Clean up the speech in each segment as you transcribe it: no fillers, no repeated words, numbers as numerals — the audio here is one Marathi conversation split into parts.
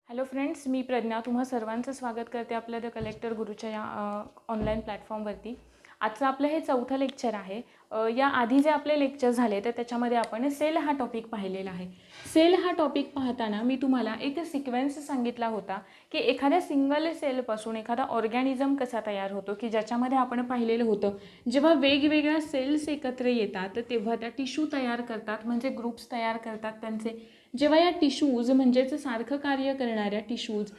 हॅलो फ्रेंड्स, मी प्रज्ञा तुम्हा सर्वांचं स्वागत करते आपल्या द कलेक्टर गुरुच्या या ऑनलाईन प्लॅटफॉर्मवरती. आजचं आपलं हे चौथं लेक्चर आहे. या आधी जे आपले लेक्चर झाले तर त्याच्यामध्ये आपण सेल हा टॉपिक पाहिलेला आहे. सेल हा टॉपिक पाहताना मी तुम्हाला एक सिक्वेन्स सांगितला होता की एखाद्या सिंगल सेलपासून एखादा ऑर्गॅनिझम कसा तयार होतो, की ज्याच्यामध्ये आपण पाहिलेलं होतं जेव्हा वेगवेगळ्या सेल्स एकत्र येतात तेव्हा त्या टिश्यू तयार करतात, म्हणजे ग्रुप्स तयार करतात त्यांचे. जेव्हा या टिश्यूज म्हणजेच सारखं कार्य करणाऱ्या टिश्यूज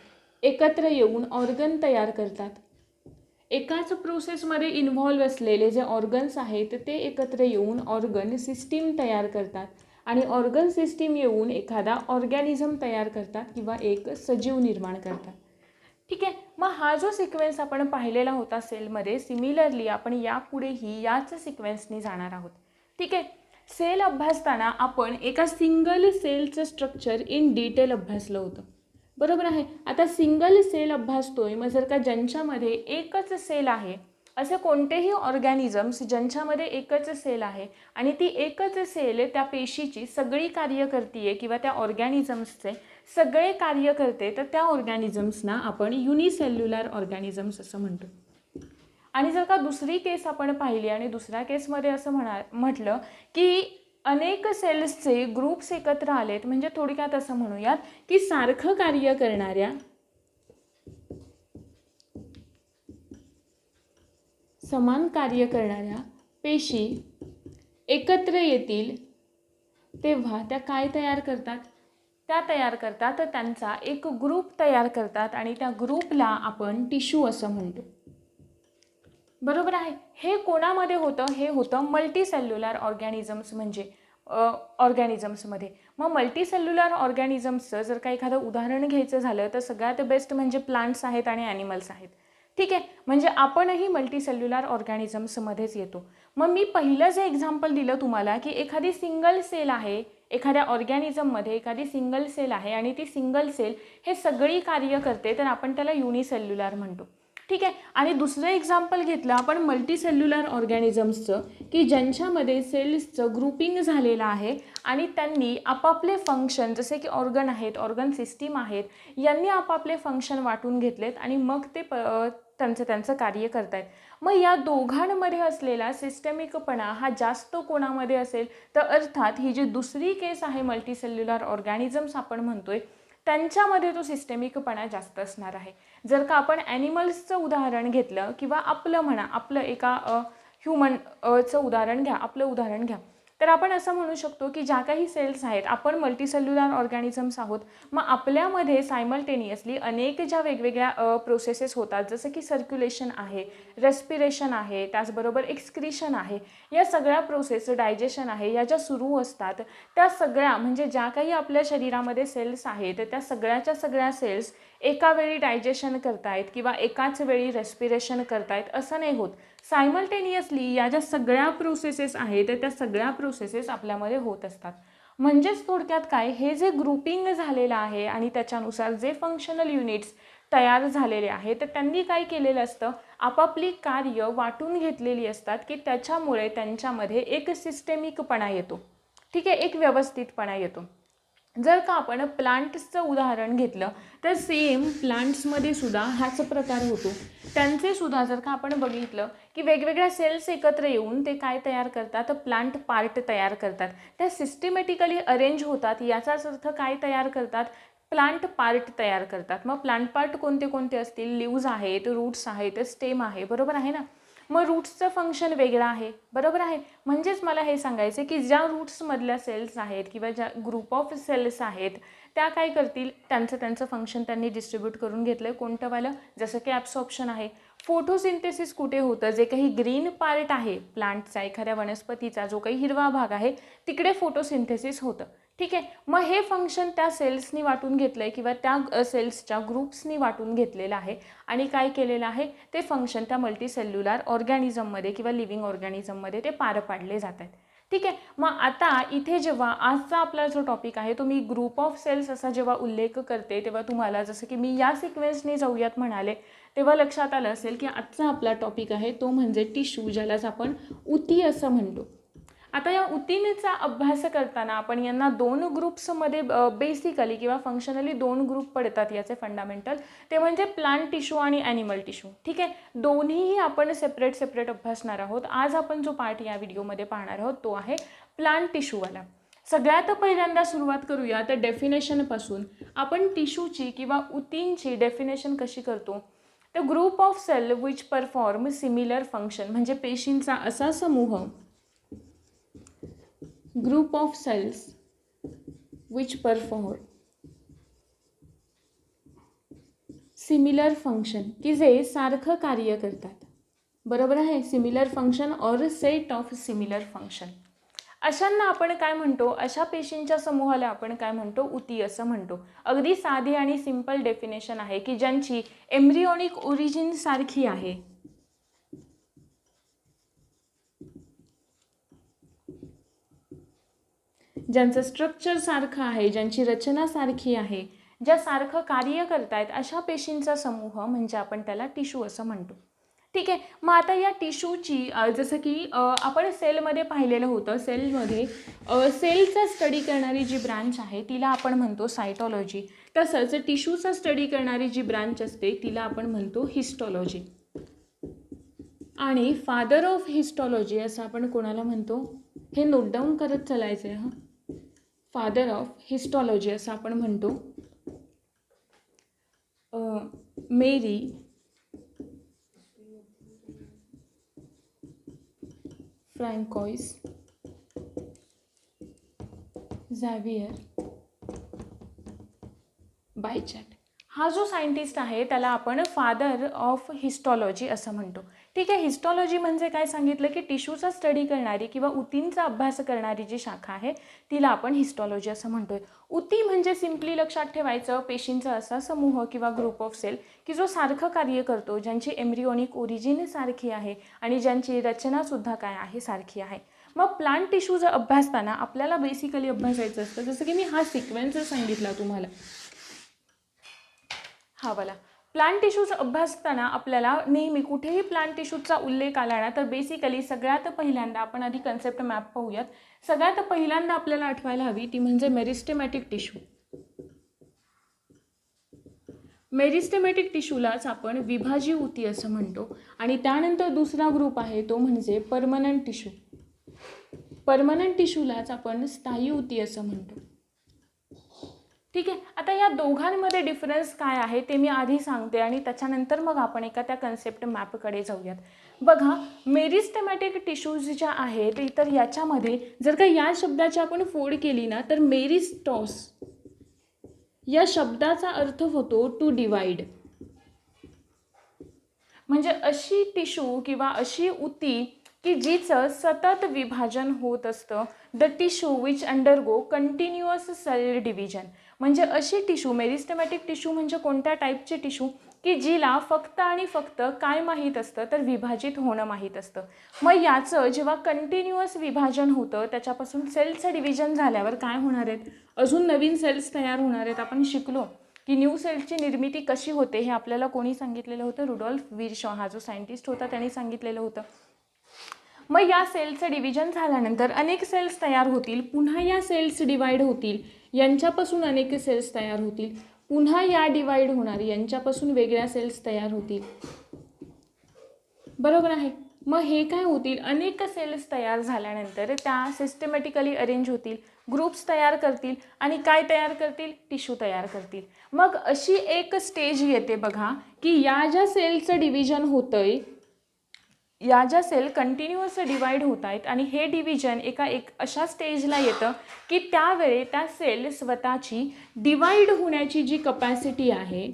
एकत्र येऊन ऑर्गन तयार करतात, एकाच प्रोसेसमध्ये इन्व्हॉल्व असलेले जे ऑर्गन्स आहेत ते एकत्र येऊन ऑर्गन सिस्टीम तयार करतात आणि ऑर्गन सिस्टीम येऊन एखादा ऑर्गॅनिझम तयार करतात किंवा एक सजीव निर्माण करतात. ठीक आहे, मग हा जो सिक्वेन्स आपण पाहिलेला होता सेलमध्ये, सिमिलरली आपण यापुढेही याच सिक्वेन्सनी जाणार आहोत. ठीक आहे, सेल अभ्यासताना आपण एका सिंगल सेलचं स्ट्रक्चर इन डिटेल अभ्यासलं होतं, बरोबर आहे. आता सिंगल सेल अभ्यासतोय, मग जर का ज्यांच्यामध्ये एकच सेल आहे, असे कोणतेही ऑर्गॅनिझम्स ज्यांच्यामध्ये एकच सेल आहे आणि ती एकच सेल त्या पेशीची सगळी कार्य करते किंवा त्या ऑर्गॅनिझम्सचे सगळे कार्य करते, तर त्या ऑर्गॅनिझम्सना आपण युनिसेल्युलर ऑर्गॅनिझम्स असं म्हणतो. आणि जर का दुसरी केस आपण पाहिली आणि दुसऱ्या केसमध्ये असं म्हटलं की अनेक सेल्सचे ग्रुप्स एकत्र आलेत, म्हणजे थोडक्यात असं म्हणूयात की सारखं कार्य करणाऱ्या समान कार्य करणाऱ्या पेशी एकत्र येतील तेव्हा त्या काय तयार करतात? त्या तयार करतात त्यांचा एक ग्रुप तयार करतात आणि त्या ग्रुपला आपण टिश्यू असं म्हणतो, बरोबर आहे. हे कोणामध्ये होतं? हे होतं मल्टीसेल्युलर ऑर्गॅनिझम्स, म्हणजे ऑर्गॅनिझम्समध्ये. मग मल्टीसेल्युलर ऑर्गॅनिझम्सचं जर का एखादं उदाहरण घ्यायचं झालं तर सगळ्यात बेस्ट म्हणजे प्लांट्स आहेत आणि ॲनिमल्स आहेत. ठीक आहे, म्हणजे आपणही मल्टीसेल्युलर ऑर्गॅनिझम्समध्येच येतो. मग मी पहिलं जे एक्झाम्पल दिलं तुम्हाला की एखादी सिंगल सेल आहे, एखाद्या ऑर्गॅनिझममध्ये एखादी सिंगल सेल आहे आणि ती सिंगल सेल हे सगळी कार्य करते, तर आपण त्याला युनिसेल्युलर म्हणतो. ठीक आहे, आणि दुसरं एक्झाम्पल घेतलं आपण मल्टीसेल्युलर ऑर्गॅनिझम्सचं, की ज्यांच्यामध्ये सेल्सचं ग्रुपिंग झालेलं आहे आणि त्यांनी आपापले फंक्शन, जसे की ऑर्गन आहेत, ऑर्गन सिस्टीम आहेत, यांनी आपापले फंक्शन वाटून घेतलेत आणि मग ते त्यांचं कार्य करतायत. मग या दोघांमध्ये असलेला सिस्टमिकपणा हा जास्त कोणामध्ये असेल, तर अर्थात ही जी दुसरी केस आहे मल्टीसेल्युलर ऑर्गॅनिझम्स आपण म्हणतोय त्यांच्यामध्ये तो सिस्टेमिकपणा जास्त असणार आहे. जर का आपण ॲनिमल्सचं उदाहरण घेतलं किंवा आपलं म्हणा, आपलं एका ह्युमनचं उदाहरण घ्या, आपलं उदाहरण घ्या, तर आपण असं म्हणू शकतो की ज्या काही सेल्स आहेत, आपण मल्टीसेल्युलर ऑर्गॅनिझम्स आहोत, मग आपल्यामध्ये सायमल्टेनियसली अनेक ज्या वेगवेगळ्या प्रोसेसेस होतात, जसं की सर्क्युलेशन आहे, रेस्पिरेशन आहे, त्याचबरोबर एक्सक्रिशन आहे, या सगळ्या प्रोसेस, डायजेशन आहे, या ज्या सुरू असतात त्या सगळ्या, म्हणजे ज्या काही आपल्या शरीरामध्ये सेल्स आहेत त्या सगळ्याच्या सगळ्या सेल्स एका वेळी डायजेशन करतायत किंवा एकाच वेळी रेस्पिरेशन करतायत असं नाही होत. सायमल्टेनियसली या ज्या सगळ्या प्रोसेसेस आहेत त्या सगळ्या प्रोसेसेस आपल्यामध्ये होत असतात. म्हणजेच थोडक्यात काय, हे जे ग्रुपिंग झालेलं आहे आणि त्याच्यानुसार जे फंक्शनल युनिट्स तयार झालेले आहेत, तर त्यांनी काय केलेलं असतं, आपापली कार्य वाटून घेतलेली असतात, की त्याच्यामुळे त्यांच्यामध्ये एक सिस्टेमिकपणा येतो. ठीक आहे, एक व्यवस्थितपणा येतो. जर का आपण प्लांट्सचं उदाहरण घेतलं तर सेम प्लांट्समध्ये सुद्धा हाच प्रकार होतो. त्यांचे सुद्धा जर का आपण बघितलं की वेगवेगळ्या सेल्स एकत्र येऊन ते काय तयार करतात, प्लांट पार्ट तयार करतात. त्या सिस्टमॅटिकली अरेंज होतात, याचाच अर्थ काय तयार करतात, प्लांट पार्ट तयार करतात. मग प्लांट पार्ट कोणते कोणते असतील? लिव्ज आहेत, रूट्स आहेत, स्टेम आहे, बरोबर आहे ना. मग रूट्सचं फंक्शन वेगळं आहे, बरोबर आहे. म्हणजेच मला हे सांगायचं की ज्या रूट्समधल्या सेल्स आहेत किंवा ज्या ग्रुप ऑफ सेल्स आहेत त्या काय करतील, त्यांचं फंक्शन त्यांनी डिस्ट्रीब्यूट करून घेतलं आहे. कोणतं वालं? जसं की ॲब्सॉर्प्शन आहे. फोटोसिंथेसिस कुठे होतं? जे काही ग्रीन पार्ट आहे प्लांटचा, एखाद्या वनस्पतीचा जो काही हिरवा भाग आहे तिकडे फोटोसिंथेसिस होतं. ठीक आहे, मग हे फंक्शन त्या सेल्सनी वाटून घेतलं आहे किंवा त्या सेल्सच्या ग्रुप्सनी वाटून घेतलेलं आहे आणि काय केलेलं आहे, ते फंक्शन त्या मल्टीसेल्युलर ऑर्गॅनिझममध्ये किंवा लिव्हिंग ऑर्गॅनिझममध्ये ते पार पाडले जात आहेत. ठीक आहे, मग आता इथे जेव्हा आजचा आपला जो टॉपिक आहे तो मी ग्रुप ऑफ सेल्स असा जेव्हा उल्लेख करते तेव्हा तुम्हाला जसं की मी या सिक्वेन्सने जाऊयात म्हणाले तेव्हा लक्षात आलं असेल की आजचा आपला टॉपिक आहे तो म्हणजे टिश्यू, ज्यालाच आपण उती असं म्हणतो. आता या उतींचा अभ्यास करताना आपण यांना दोन ग्रुप्समध्ये बेसिकली किंवा फंक्शनली दोन ग्रुप पडतात याचे फंडामेंटल, ते म्हणजे प्लांट टिश्यू आणि ॲनिमल टिश्यू. ठीक आहे, दोन्हीही आपण सेपरेट अभ्यासणार आहोत. आज आपण जो पार्ट या व्हिडिओमध्ये पाहणार आहोत तो आहे प्लांट टिश्यूवाला. सगळ्यात पहिल्यांदा सुरुवात करूया तर डेफिनेशनपासून. आपण टिश्यूची किंवा उतींची डेफिनेशन कशी करतो? The group of cell which perform similar function, म्हणजे पेशींचा असा समूह, group of cells which perform similar function, की जे सारखं कार्य करतात. बरोबर आहे, सिमिलर फंक्शन और सेट ऑफ सिमिलर फंक्शन. अशांना आपण काय म्हणतो? अशा पेशींच्या समूहाला आपण काय म्हणतो? उती असं म्हणतो. अगदी साधी आणि सिंपल डेफिनेशन आहे की ज्यांची एम्ब्रियोनिक ओरिजिन सारखी आहे, ज्यांचं स्ट्रक्चर सारखं आहे, ज्यांची रचना सारखी आहे, ज्या सारखं कार्य करतायत, अशा पेशींचा समूह म्हणजे आपण त्याला टिश्यू असं म्हणतो. ठीक आहे, मग आता या टिश्यूची जसं की आपण सेलमध्ये पाहिलेलं होतं, सेलमध्ये सेलचा स्टडी करणारी जी ब्रांच आहे तिला आपण म्हणतो सायटॉलॉजी. तसंच टिश्यूचा स्टडी करणारी जी ब्रांच असते तिला आपण म्हणतो हिस्टॉलॉजी. आणि फादर ऑफ हिस्टॉलॉजी असं आपण कोणाला म्हणतो? हे नोट डाऊन करत चालायचं आहे. फादर ऑफ हिस्टॉलॉजी असं आपण म्हणतो मेरी फ्रँकोइस झॅवियर बायचॅट. हा जो सायंटिस्ट आहे त्याला आपण फादर ऑफ हिस्टॉलॉजी असं म्हणतो. ठीक आहे, हिस्टॉलॉजी म्हणजे काय सांगितलं की टिश्यूचा स्टडी करणारी किंवा उतींचा अभ्यास करणारी जी शाखा आहे तिला आपण हिस्टॉलॉजी असं म्हणतोय. उती म्हणजे सिम्पली लक्षात ठेवायचं पेशींचा असा समूह किंवा ग्रुप ऑफ सेल की जो सारखं कार्य करतो, ज्यांची एम्ब्रियोनिक ओरिजिन सारखी आहे आणि ज्यांची रचनासुद्धा काय आहे? सारखी आहे. मग प्लांट टिश्यू जर अभ्यासताना आपल्याला बेसिकली अभ्यासायचं असतं, जसं की मी हा सिक्वेन्स सांगितला तुम्हाला, हा वाला प्लांट टिश्यूचा अभ्यासताना आपल्याला नेहमी कुठेही प्लांट टिश्यूचा उल्लेख आला ना तर बेसिकली सगळ्यात पहिल्यांदा आपण आधी कन्सेप्ट मॅप पाहूयात. सगळ्यात पहिल्यांदा आपल्याला आठवायला हवी ती म्हणजे मेरिस्टेमॅटिक टिश्यू. मेरिस्टेमॅटिक टिश्यूलाच आपण विभाजी उती असं म्हणतो. आणि त्यानंतर दुसरा ग्रुप आहे तो म्हणजे परमनंट टिश्यू. परमनंट टिश्यूलाच आपण स्थायी उती असं म्हणतो. ठीक आहे, आता या दोघांमध्ये डिफरन्स काय आहे ते मी आधी सांगते आणि त्याच्यानंतर मग आपण एका त्या कन्सेप्ट मॅपकडे जाऊयात. बघा, मेरिस्टेमॅटिक टिश्यूज ज्या आहेत तर याच्यामध्ये जर का या शब्दाची आपण फोड केली ना तर मेरिस्टॉस या शब्दाचा अर्थ होतो टू डिवाइड. म्हणजे अशी टिश्यू किंवा अशी उती की जिचं सतत विभाजन होत असतं. The tissue which undergo continuous cell division. म्हणजे अशी टिश्यू, मेरिस्टेमॅटिक टिश्यू म्हणजे कोणत्या टाईपची टिश्यू की जिला फक्त आणि फक्त काय माहीत असतं? तर विभाजित होणं माहीत असतं. मग याचं जेव्हा कंटिन्युअस विभाजन होतं त्याच्यापासून सेल्सचं डिव्हिजन झाल्यावर काय होणार आहेत? अजून नवीन सेल्स तयार होणार आहेत. आपण शिकलो की न्यू सेल्सची निर्मिती कशी होते हे आपल्याला कोणी सांगितलेलं होतं? रुडॉल्फ विरशॉ हा जो सायंटिस्ट होता त्याने सांगितलेलं होतं. मग या सेलचं डिव्हिजन झाल्यानंतर अनेक सेल्स तयार होतील, पुन्हा या सेल्स डिवाइड होतील, यांच्यापासून अनेक सेल्स तयार होतील, पुन्हा या डिवाइड होणार, यांच्यापासून वेगळ्या सेल्स तयार होतील. बरोबर आहे. मग हे काय होतील? अनेक सेल्स तयार झाल्यानंतर त्या सिस्टमॅटिकली अरेंज होतील, ग्रुप्स तयार करतील आणि काय तयार करतील? टिश्यू तयार करतील. मग अशी एक स्टेज येते बघा की या ज्या सेलचं डिव्हिजन होतंय, या ज्या सेल कंटिन्युअस डिवाइड होत आहेत आणि हे डिव्हिजन एक अशा स्टेजला येतं की त्यावेळी त्या सेल स्वतःची डिवाइड होण्याची जी कपॅसिटी आहे,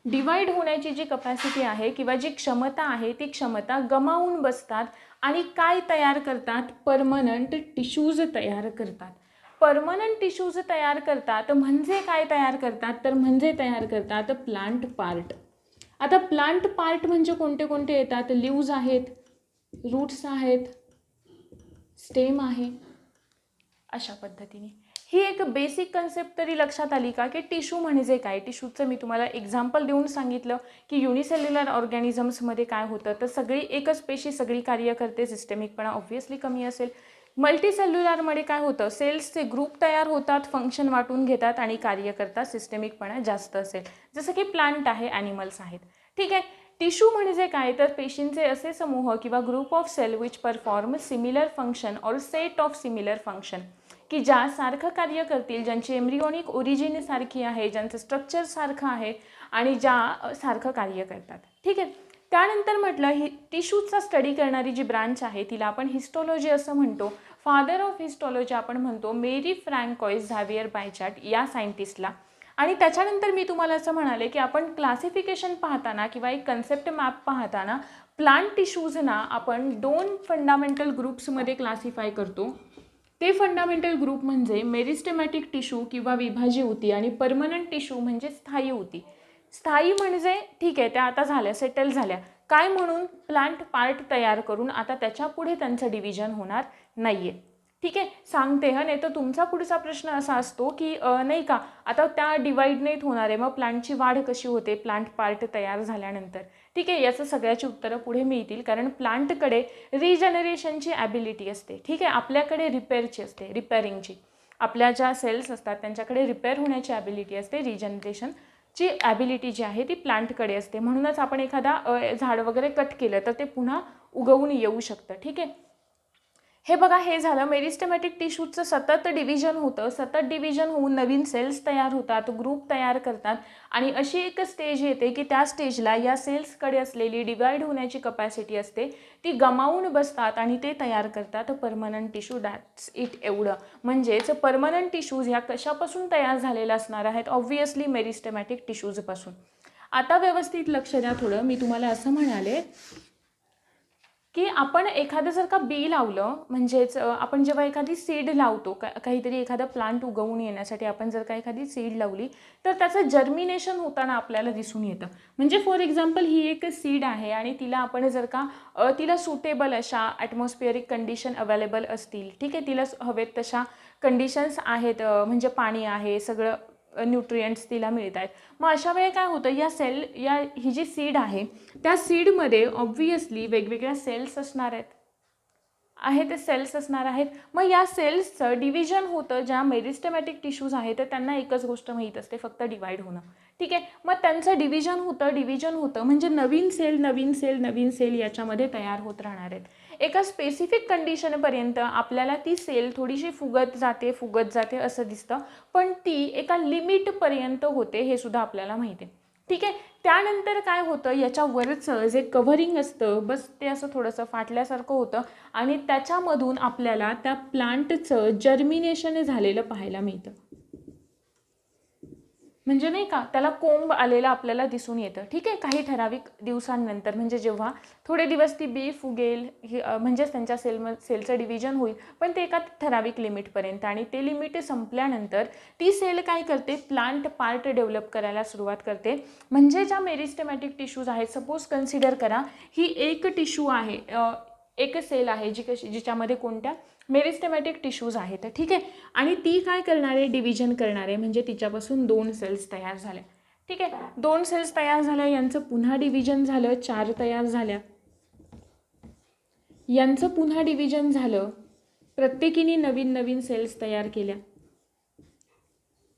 डिवाइड होण्याची जी कपॅसिटी आहे किंवा जी क्षमता आहे ती क्षमता गमावून बसतात आणि काय तयार करतात? परमनंट टिश्यूज तयार करतात. परमनंट टिश्यूज तयार करतात म्हणजे काय तयार करतात? तर म्हणजे तयार करतात प्लांट पार्ट. आता प्लांट पार्ट म्हणजे कोणते कोणते येतात? लिव्ज आहेत, रूट्स आहेत, स्टेम आहे, अशा पद्धतीने ही एक बेसिक कन्सेप्ट तरी लक्षात आली का की टिश्यू म्हणजे काय. टिश्यूचं मी तुम्हाला एक्झाम्पल देऊन सांगितलं की युनिसेल्युलर ऑर्गॅनिझम्समध्ये काय होतं, तर सगळी एकच पेशी सगळी कार्य करते, सिस्टेमिकपणा ऑब्व्हियसली कमी असेल. मल्टीसेल्युलरमध्ये काय होतं, सेल्सचे ग्रुप तयार होतात, फंक्शन वाटून घेतात आणि कार्य करतात, सिस्टेमिकपणा जास्त असेल, जसं की प्लांट आहे, ॲनिमल्स आहेत. ठीक आहे. टिश्यू म्हणजे काय, तर पेशींचे असे समूह किंवा group of cell which perform similar function और सेट ऑफ सिमिलर फंक्शन, की ज्या सारखं कार्य करतील, ज्यांची एम्ब्रियोनिक ओरिजिन सारखी आहे, ज्यांचं स्ट्रक्चर सारखं आहे आणि ज्या सारखं कार्य करतात. ठीक आहे. त्यानंतर म्हटलं ही टिश्यूचा स्टडी करणारी जी ब्रांच आहे तिला आपण हिस्टोलॉजी असं म्हणतो. फादर ऑफ हिस्टोलॉजी आपण म्हणतो मेरी फ्रँकोइस झावियर बायचार्ट या सायंटिस्टला. आणि त्याच्यानंतर मी तुम्हाला असं म्हणाले की आपण क्लासिफिकेशन पाहताना किंवा एक कन्सेप्ट मॅप पाहताना प्लांट टिश्यूजना आपण 2 फंडामेंटल ग्रुप्समध्ये क्लासिफाय करतो. ते फंडामेंटल ग्रुप म्हणजे मेरिस्टेमॅटिक टिश्यू किंवा विभाजी ऊती आणि परमनंट टिश्यू म्हणजे स्थायी ऊती. स्थायी म्हणजे ठीक आहे, त्या आता झाल्या, सेटल झाल्या. काय म्हणून, प्लांट पार्ट तयार करून. आता त्याच्या पुढे त्यांचं डिव्हिजन होणार नाही आहे. ठीक आहे, सांगते हा, नाही तर तुमचा पुढचा प्रश्न असा असतो की नाही का आता त्या डिवाईड नाहीत होणार आहे, मग प्लांटची वाढ कशी होते प्लांट पार्ट तयार झाल्यानंतर. ठीक आहे, याचं सगळ्याची उत्तरं पुढे मिळतील, कारण प्लांटकडे रिजनरेशनची ॲबिलिटी असते. ठीक आहे, आपल्याकडे रिपेअरची असते, रिपेअरिंगची. आपल्या ज्या सेल्स असतात त्यांच्याकडे रिपेअर होण्याची ॲबिलिटी असते, रिजनरेशनची ॲबिलिटी जी आहे ती प्लांटकडे असते. म्हणूनच आपण एखादा झाड वगैरे कट केलं तर ते पुन्हा उगवून येऊ शकतं. ठीक आहे, हे बघा, हे झालं मेरिस्टेमॅटिक टिश्यूचं सतत डिव्हिजन होतं. सतत डिव्हिजन होऊन नवीन सेल्स तयार होतात, ग्रुप तयार करतात आणि अशी एक स्टेज येते की त्या स्टेजला या सेल्सकडे असलेली डिवाईड होण्याची कपॅसिटी असते ती गमावून बसतात आणि ते तयार करतात परमनंट टिश्यू. That's it. एवढं. म्हणजेच परमनंट टिश्यूज ह्या कशापासून तयार झालेल्या असणार आहेत, ऑब्व्हियसली मेरिस्टेमॅटिक टिश्यूजपासून. आता व्यवस्थित लक्ष द्या थोडं. मी तुम्हाला असं म्हणाले की आपण एखादं जर का बी लावलं, म्हणजेच आपण जेव्हा एखादी सीड लावतो, काहीतरी एखादा प्लांट उगवून येण्यासाठी आपण जर का एखादी सीड लावली तर त्याचं जर्मिनेशन होताना आपल्याला दिसून येतं. म्हणजे फॉर एक्झाम्पल ही एक सीड आहे आणि तिला आपण जर का तिला सुटेबल अशा ॲटमॉस्फिअरिक कंडिशन अवेलेबल असतील, ठीक आहे, तिला हवेत तशा कंडिशन्स आहेत, म्हणजे पाणी आहे, सगळं न्यूट्रिएंट्स तिला मिळत आहेत, मग अशा वेळी काय होतं, ही जी सीड आहे त्या सीडमध्ये ऑब्व्हियसली वेगवेगळ्या सेल्स असणार आहेत, ते सेल्स असणार आहेत. मग या सेल्सचं डिव्हिजन होतं. ज्या मेरिस्टेमॅटिक टिश्यूज आहेत तर त्यांना एकच गोष्ट माहीत असते, फक्त डिवाईड होणं. ठीक आहे, मग त्यांचं डिव्हिजन होतं म्हणजे नवीन सेल याच्यामध्ये तयार होत राहणार आहेत. एका स्पेसिफिक कंडिशनपर्यंत आपल्याला ती सेल थोडीशी फुगत जाते असं दिसतं, पण ती एका लिमिटपर्यंत होते हे सुद्धा आपल्याला माहिती आहे. ठीक आहे, त्यानंतर काय होतं, याच्यावरचं जे कव्हरिंग असतं बस ते असं थोडंसं फाटल्यासारखं होतं आणि त्याच्यामधून आपल्याला त्या प्लांटचं जर्मिनेशन झालेलं पाहायला मिळतं. म्हणजे नाही का त्याला कोंब आलेलं आपल्याला दिसून येतं. ठीक आहे, काही ठराविक दिवसांनंतर, म्हणजे जेव्हा थोडे दिवस ती बी फुगेल, म्हणजेच त्यांच्या सेलचं डिव्हिजन होईल, पण ते एका ठराविक लिमिटपर्यंत, आणि ते लिमिट संपल्यानंतर ती सेल काय करते, प्लांट पार्ट डेव्हलप करायला सुरुवात करते. म्हणजे ज्या मेरिस्टेमॅटिक टिश्यूज आहेत, सपोज कन्सिडर करा ही एक टिश्यू आहे, एक सेल आहे जिच्यामध्ये कोणत्या मेरिस्टेमॅटिक टिश्यूज आहेत. ठीक आहे, आणि ती काय करणार आहे, डिव्हिजन करणार आहे, म्हणजे तिच्यापासून 2 सेल्स तयार झाल्या. ठीक आहे, 2 सेल्स तयार झाल्या, यांचं पुन्हा डिव्हिजन झालं, 4 तयार झाल्या, यांचं पुन्हा डिव्हिजन झालं, प्रत्येकीने नवीन सेल्स तयार केल्या.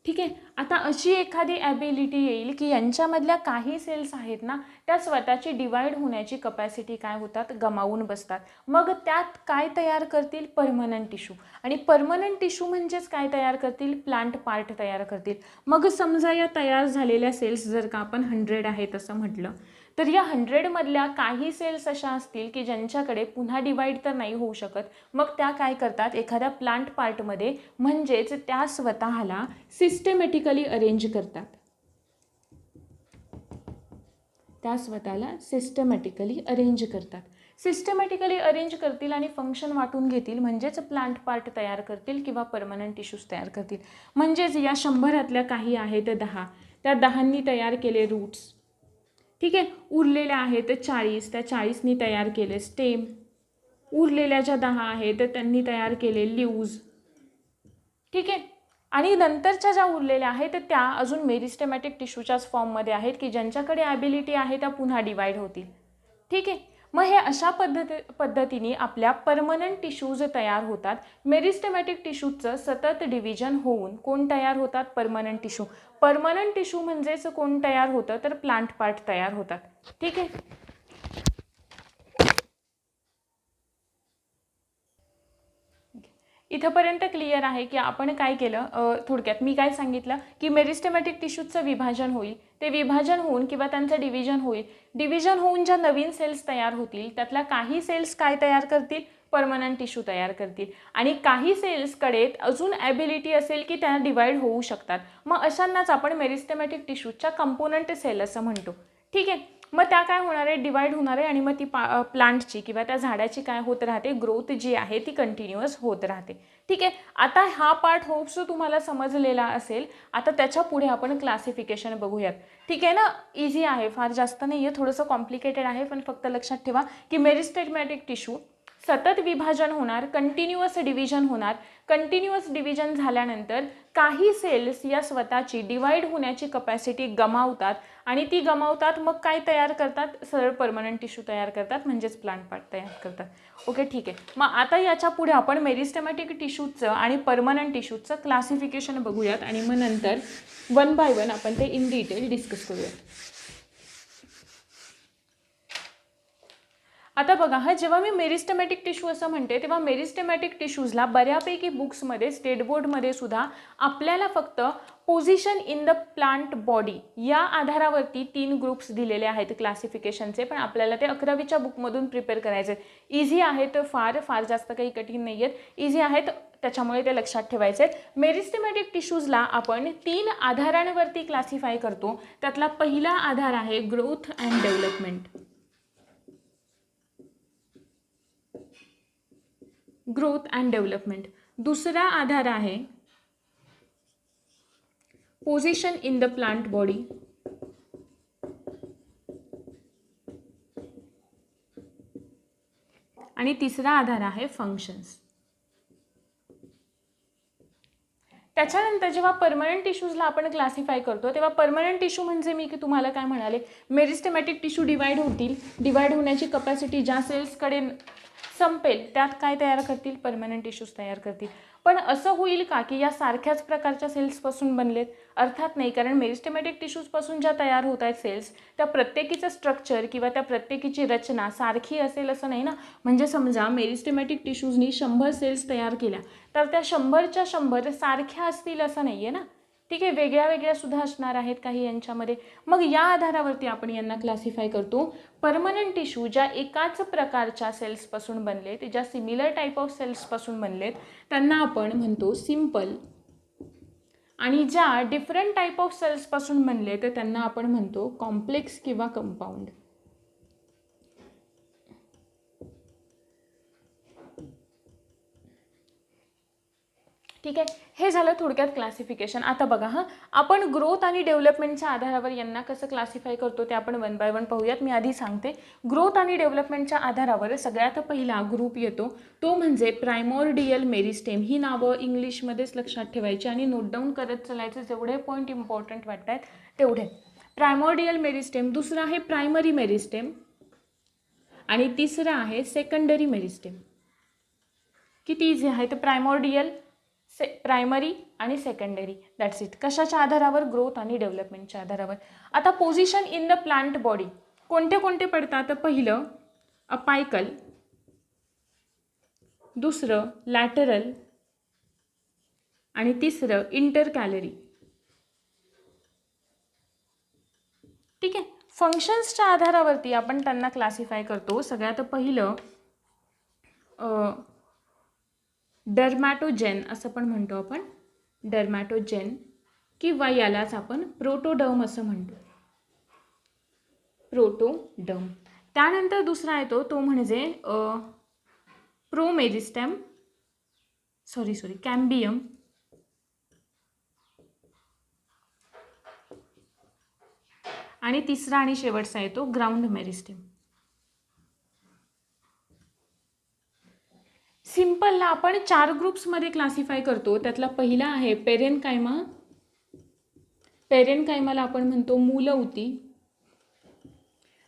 ठीक आहे, आता अशी एखादी ॲबिलिटी येईल की यांच्यामधल्या काही सेल्स आहेत ना त्या स्वतःची डिवाईड होण्याची कपॅसिटी काय होतात, गमावून बसतात. मग त्यात काय तयार करतील, परमनंट टिश्यू. आणि परमनंट टिश्यू म्हणजेच काय तयार करतील, प्लांट पार्ट तयार करतील. मग समजा या तयार झालेल्या सेल्स जर का आपण 100 आहेत असं म्हटलं, तर या 100 मधल्या काही सेल्स अशा असतील की ज्यांच्याकडे पुन्हा डिवाईड तर नाही होऊ शकत, मग त्या काय करतात, एखाद्या प्लांट पार्टमध्ये, म्हणजेच त्या स्वतःला सिस्टमॅटिकली अरेंज करतात. सिस्टमॅटिकली अरेंज करतील आणि फंक्शन वाटून घेतील, म्हणजेच प्लांट पार्ट तयार करतील किंवा परमनंट टिश्यूज तयार करतील. म्हणजेच या 100 काही आहेत 10, त्या 10नी तयार केले रूट्स. ठीक आहे, उरलेल्या आहेत 40, त्या 40नी तयार केले स्टेम. उरलेल्या ज्या 10 आहेत त्यांनी तयार केले लीव्ज. ठीक आहे, आणि नंतरच्या ज्या उरलेल्या आहेत त्या अजून मेरिस्टेमॅटिक टिश्यूच्याच फॉर्ममध्ये आहेत की ज्यांच्याकडे ॲबिलिटी आहे त्या पुन्हा डिवाईड होतील. ठीक आहे. मग हे अशा पद्धतीने आपल्या परमनंट टिश्यूज तयार होतात. मेरिस्टेमॅटिक टिश्यूचं सतत डिव्हिजन होऊन कोण तयार होतात? Permanent tissue. परमनंट टिश्यू म्हणजेच कोण तयार होतं? तर प्लांट पार्ट तयार होतात. ठीक आहे. इथंपर्यंत क्लिअर आहे की आपण काय केलं? थोडक्यात मी काय सांगितलं की मेरिस्टेमॅटिक टिश्यूचं विभाजन होईल. ते विभाजन होऊन किंवा त्यांचं डिव्हिजन होईल. डिव्हिजन होऊन ज्या नवीन सेल्स तयार होतील त्यातल्या काही सेल्स काय तयार करतील? परमनंट टिश्यू तयार करतील. आणि काही सेल्सकडे अजून ॲबिलिटी असेल की त्या डिवाईड होऊ शकतात. मग अशांनाच आपण मेरिस्टेमॅटिक टिश्यूच्या कंपोनंट सेल असं म्हणतो. ठीक आहे. मग त्या काय होणार आहे? डिवाईड होणार आहे आणि मग ती प्लांटची किंवा त्या झाडाची काय होत राहते? ग्रोथ जी आहे ती कंटिन्युअस होत राहते. ठीक आहे. आता हा पार्ट होप्स तुम्हाला समजलेला असेल. आता त्याच्या पुढे आपण क्लासिफिकेशन बघूयात. ठीक आहे ना? इझी आहे, फार जास्त नाही आहे, थोडंसं कॉम्प्लिकेटेड आहे, पण फक्त लक्षात ठेवा की मेरिस्टेमॅटिक टिश्यू सतत विभाजन होणार, कंटिन्युअस डिव्हिजन होणार. कंटिन्युअस डिव्हिजन झाल्यानंतर काही सेल्स या स्वतःची डिवाईड होण्याची कपॅसिटी गमावतात आणि ती गमावतात. मग काय तयार करतात? सरळ परमनंट टिश्यू तयार करतात, म्हणजेच प्लांट पार्ट तयार करतात. ओके, ठीक आहे. मग आता याच्या पुढे आपण मेरिस्टेमॅटिक टिश्यूचं आणि परमनंट टिश्यूचं क्लासिफिकेशन बघूयात आणि मग नंतर वन बाय वन आपण ते इन डिटेल डिस्कस करूयात. आता बघा, हा जेव्हा मी मेरिस्टेमॅटिक टिश्यू असं म्हणते तेव्हा मेरिस्टेमॅटिक टिश्यूजला बऱ्यापैकी बुक्समध्ये स्टेट बोर्डमध्ये सुद्धा आपल्याला फक्त position in the plant body या आधारावरती 3 ग्रुप्स दिलेले आहेत क्लासिफिकेशनचे, पण आपल्याला ते 11वीच्या बुकमधून प्रिपेअर करायचे. इझी आहेत, फार जास्त काही कठीण नाही आहेत, इझी आहेत, त्याच्यामुळे ते लक्षात ठेवायचे. मेरिस्टेमॅटिक टिश्यूजला आपण 3 आधारांवरती क्लासिफाय करतो. त्यातला पहिला आधार आहे growth and development. Growth and development. दुसरा आधार आहे position in the plant body. आणि तिसरा आधार आहे फंक्शन्स. त्याच्यानंतर जेव्हा परमनंट टिश्यूजला आपण क्लासिफाय करतो तेव्हा परमनंट टिश्यू म्हणजे मी की तुम्हाला काय म्हणाले, मेरिस्टेमॅटिक टिश्यू डिवाईड होतील, डिवाईड होण्याची कपॅसिटी ज्या सेल्सकडे संपेल त्यात काय तयार करतील? परमनंट टिश्यूज तयार करतील. पण असं होईल का की या सारख्याच प्रकारच्या सेल्सपासून बनलेत? अर्थात नाही, कारण मेरिस्टेमॅटिक टिश्यूजपासून ज्या तयार होत आहेत सेल्स त्या प्रत्येकीचं स्ट्रक्चर किंवा त्या प्रत्येकीची रचना सारखी असेल असं नाही ना. म्हणजे समजा मेरिस्टेमॅटिक टिश्यूजनी 100 सेल्स तयार केल्या तर त्या 100च्या 100 सारख्या असतील असं नाही आहे ना. ठीक आहे, वेगळ्या वेगळ्या सुद्धा असणार आहेत काही यांच्यामध्ये. मग या आधारावरती आपण यांना क्लासिफाय करतो. परमनंट टिश्यू ज्या एकाच प्रकारच्या सेल्सपासून बनलेत, ज्या सिमिलर टाईप ऑफ सेल्सपासून बनलेत त्यांना आपण म्हणतो सिम्पल. आणि ज्या डिफरंट टाईप ऑफ सेल्सपासून बनले तर त्यांना आपण म्हणतो कॉम्प्लेक्स किंवा कंपाऊंड. ठीक आहे, हे झालं थोडक्यात क्लासिफिकेशन. आता बघा, आपण ग्रोथ आणि डेव्हलपमेंटच्या आधारावर यांना कसं क्लासिफाय करतो ते आपण वन बाय वन पाहूयात. मी आधी सांगते, ग्रोथ आणि डेव्हलपमेंटच्या आधारावर सगळ्यात पहिला ग्रुप येतो तो म्हणजे प्रायमॉर्डियल मेरिस्टेम. ही नावं इंग्लिशमध्येच लक्षात ठेवायची आणि नोट डाऊन करत चालायचं, जेवढे पॉईंट इम्पॉर्टंट वाटत आहेत तेवढे. प्रायमॉर्डियल मेरिस्टेम, दुसरं आहे प्रायमरी मेरिस्टेम आणि तिसरं आहे सेकंडरी मेरिस्टेम. किती इझी आहे? तर प्रायमॉर्डियल, प्रायमरी आणि सेकंडरी, दॅट्स इट. कशाच्या आधारावर? ग्रोथ आणि डेव्हलपमेंटच्या आधारावर. आता position in the plant body कोणते कोणते पडतात? पहिलं अपायकल, दुसरं लॅटरल आणि तिसरं इंटरकॅलरी. ठीक आहे. फंक्शन्सच्या आधारावरती आपण त्यांना क्लासिफाय करतो. सगळ्यात पहिलं डर्मॅटोजेन असं पण म्हणतो आपण, डर्मॅटोजेन, किंवा यालाच आपण प्रोटोडर्म असं म्हणतो, प्रोटोडर्म. त्यानंतर दुसरा येतो तो म्हणजे प्रोमेरिस्टेम, कॅम्बियम, आणि तिसरा आणि शेवटचा येतो ग्राउंड मेरिस्टेम. सिंपलला आपण आपण 4 ग्रुप्समध्ये क्लासिफाय करतो. त्यातला पहिला आहे पेरेनकायमा. पेरेनकायमाला आपण म्हणतो मूलऊती.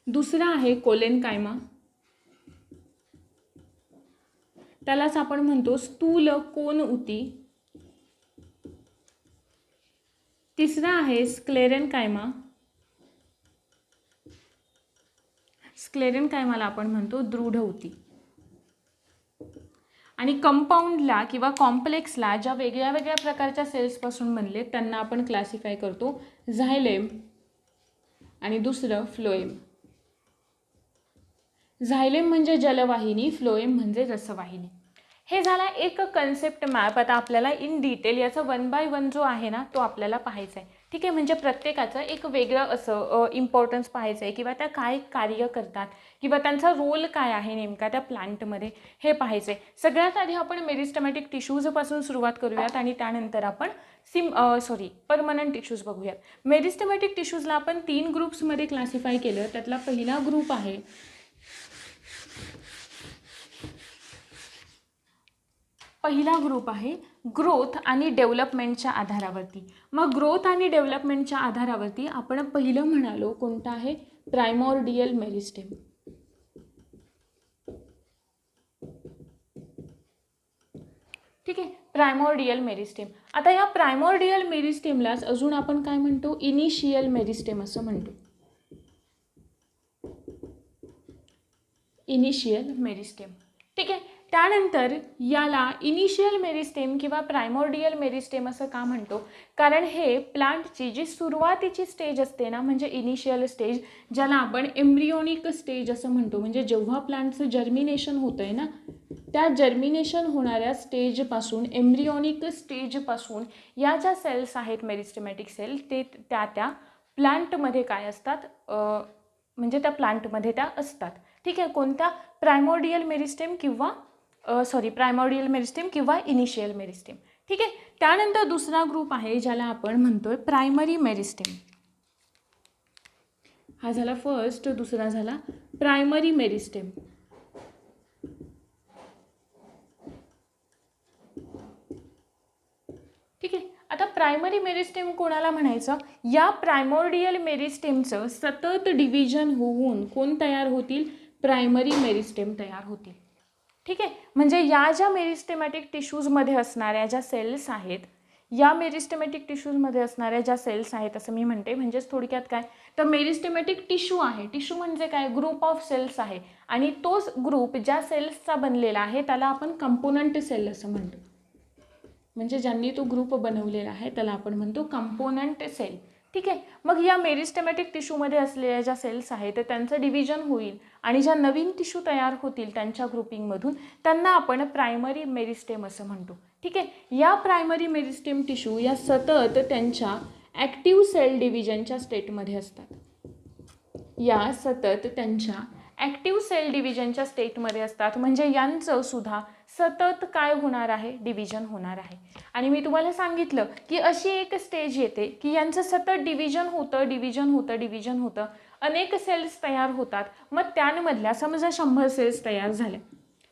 दुसरा आहे कोलेनकायमा, त्यालाच आपण म्हणतो स्थूल कोन ऊती. तिसरा आहे स्क्लेरेनकायमा. स्क्लेरेनकायमाला आपण म्हणतो दृढ ऊती. आणि कंपाऊंडला किंवा कॉम्प्लेक्सला ज्या वेगळ्या वेगळ्या प्रकारच्या सेल्सपासून बनले त्यांना आपण क्लासिफाय करतो झायलेम आणि दुसरं फ्लोएम. झायलेम म्हणजे जलवाहिनी, फ्लोएम म्हणजे रसवाहिनी. हे झाला एक कन्सेप्ट मॅप. आता आपल्याला इन डिटेल याचा 1 बाय 1 जो आहे ना तो आपल्याला पाहायचा आहे. ठीक आहे, म्हणजे प्रत्येकाचं एक वेगळं असं इम्पॉर्टन्स पाहायचं आहे किंवा त्या काय कार्य करतात किंवा त्यांचा रोल काय आहे नेमका त्या प्लांटमध्ये हे पाहायचं आहे. सगळ्यात आधी आपण मेरिस्टेमॅटिक टिश्यूजपासून सुरुवात करूयात आणि त्यानंतर आपण परमनंट टिश्यूज बघूयात. मेरिस्टेमॅटिक टिश्यूजला आपण 3 ग्रुप्समध्ये क्लासिफाय केलं. त्यातला पहिला ग्रुप आहे ग्रोथ आणि डेव्हलपमेंटच्या आधारावरती. मग ग्रोथ आणि डेव्हलपमेंटच्या आधारावरती आपण पहिलं म्हणालो कोणतं आहे, प्रायमॉर्डियल मेरिस्टेम. ठीक आहे, प्रायमॉर्डियल मेरिस्टेम. आता या प्रायमॉर्डियल मेरिस्टेमलाच अजून आपण काय म्हणतो, इनिशियल मेरिस्टेम असं म्हणतो. Initial meristem. ठीक आहे, त्यानंतर याला इनिशियल मेरिस्टेम किंवा प्रायमॉर्डियल मेरिस्टेम असं का म्हणतो, कारण हे प्लांटची जी सुरुवातीची स्टेज असते ना, म्हणजे इनिशियल स्टेज, ज्याला आपण एम्ब्रियोनिक स्टेज असं म्हणतो. म्हणजे जेव्हा प्लांटचं जर्मिनेशन होतं आहे ना, त्या जर्मिनेशन होणाऱ्या स्टेजपासून, एम्ब्रियोनिक स्टेजपासून या ज्या सेल्स आहेत मेरिस्टेमॅटिक सेल, ते त्या प्लांटमध्ये काय असतात, म्हणजे त्या प्लांटमध्ये त्या असतात. ठीक आहे, कोणत्या, प्रायमॉर्डियल मेरिस्टेम किंवा इनिशियल मेरिस्टेम. ठीक आहे, त्यानंतर दुसरा ग्रुप आहे ज्याला आपण म्हणतोय प्रायमरी मेरिस्टेम. हा झाला फर्स्ट, दुसरा झाला प्रायमरी मेरिस्टेम. ठीक आहे, आता प्रायमरी मेरिस्टेम कोणाला म्हणायचं, या प्रायमॉर्डियल मेरिस्टेमचं सतत डिव्हिजन होऊन कोण तयार होतील, प्रायमरी मेरिस्टेम तयार होतील. ठीक आहे, म्हणजे या ज्या मेरिस्टेमॅटिक टिश्यूजमध्ये असणाऱ्या ज्या सेल्स आहेत, या मेरिस्टेमॅटिक टिश्यूजमध्ये असणाऱ्या ज्या सेल्स आहेत असं मी म्हणते. म्हणजेच थोडक्यात काय, तर मेरिस्टेमॅटिक टिश्यू आहे, टिश्यू म्हणजे काय, ग्रुप ऑफ सेल्स आहे. आणि तोच ग्रुप ज्या सेल्सचा बनलेला आहे त्याला आपण कंपोनंट सेल असं म्हणतो. म्हणजे ज्यांनी तो ग्रुप बनवलेला आहे त्याला आपण म्हणतो कंपोनंट सेल. ठीक आहे, मग या मेरिस्टेमॅटिक टिश्यूमध्ये असलेल्या ज्या सेल्स आहेत तर त्यांचं डिव्हिजन होईल आणि ज्या नवीन टिश्यू तयार होतील त्यांच्या ग्रुपिंगमधून त्यांना आपण प्रायमरी मेरिस्टेम असं म्हणतो. ठीक आहे, या प्रायमरी मेरिस्टेम टिश्यू या सतत त्यांच्या ॲक्टिव्ह सेल डिव्हिजनच्या स्टेटमध्ये असतात. या सतत त्यांच्या ॲक्टिव्ह सेल डिव्हिजनच्या स्टेटमध्ये असतात. म्हणजे यांचं सुद्धा सतत काय होणार आहे, डिव्हिजन होणार आहे. आणि मी तुम्हाला सांगितलं की अशी एक स्टेज येते की यांचं सतत डिव्हिजन होतं, अनेक सेल्स तयार होतात. मग त्यांमधल्या समजा 100 सेल्स तयार झाल्या.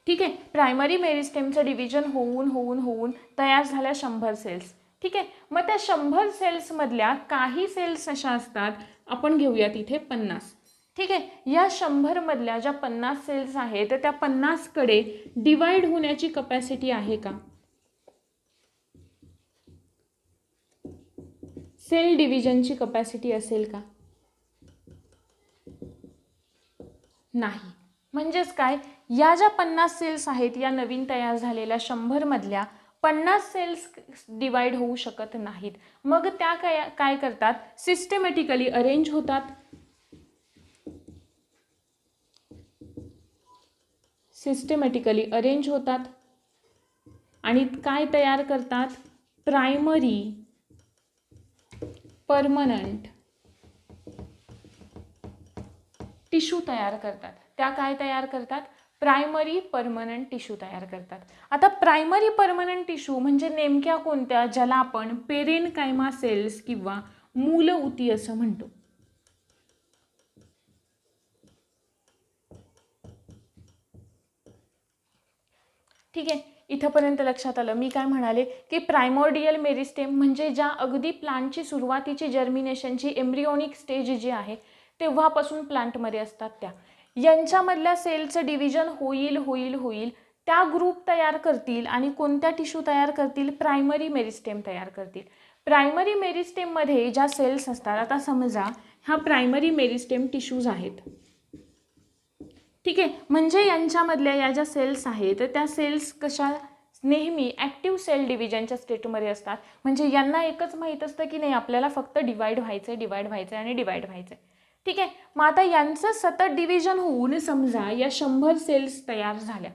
ठीक आहे, प्रायमरी मेरिस्टेमचं डिव्हिजन होऊन तयार झाल्या 100 सेल्स. ठीक आहे, मग त्या 100 सेल्समधल्या काही सेल्स अशा असतात, आपण घेऊयात इथे 50. ठीक आहे, या 100 मधल्या ज्या 50 सेल्स आहेत त्या 50 कडे डिवाइड होण्याची कपॅसिटी आहे का, सेल डिव्हिजनची कपॅसिटी असेल का, नाही. म्हणजेच काय, या ज्या 50 सेल्स आहेत या नवीन तयार झालेल्या 100 मधल्या 50 सेल्स डिवाइड होऊ शकत नाहीत. मग त्या काय करतात, सिस्टमॅटिकली अरेंज होतात. आणि काय तयार करतात, प्रायमरी परमनंट टिश्यू तयार करतात. त्या काय तयार करतात, प्रायमरी परमनंट टिश्यू तयार करतात. आता प्रायमरी परमनंट टिश्यू म्हणजे नेमक्या कोणत्या, ज्याला आपण पेरेनकायमा सेल्स किंवा मूलऊती असं म्हणतो. ठीक आहे, इथंपर्यंत लक्षात आलं. मी काय म्हणाले की प्रायमोर्डियल मेरिस्टेम म्हणजे ज्या अगदी प्लांटची सुरुवातीची जर्मिनेशनची एम्ब्रियोनिक स्टेज जी आहे तेव्हापासून प्लांटमध्ये असतात त्या, यांच्यामधल्या सेलचं डिव्हिजन होईल त्या ग्रुप तयार करतील आणि कोणत्या टिश्यू तयार करतील, प्रायमरी मेरिस्टेम तयार करतील. प्रायमरी मेरिस्टेममध्ये ज्या सेल्स असतात, आता समजा हा प्रायमरी मेरिस्टेम टिश्यूज आहेत, ठीक आहे, म्हणजे यांच्यामधल्या या ज्या सेल्स आहेत त्या सेल्स कशा नेहमी ॲक्टिव्ह सेल डिव्हिजनच्या स्टेटमध्ये असतात. म्हणजे यांना एकच माहीत असतं की नाही आपल्याला फक्त डिवाइड व्हायचं आहे. ठीक आहे, मग आता यांचं सतत डिव्हिजन होऊन समजा या 100 सेल्स तयार झाल्या.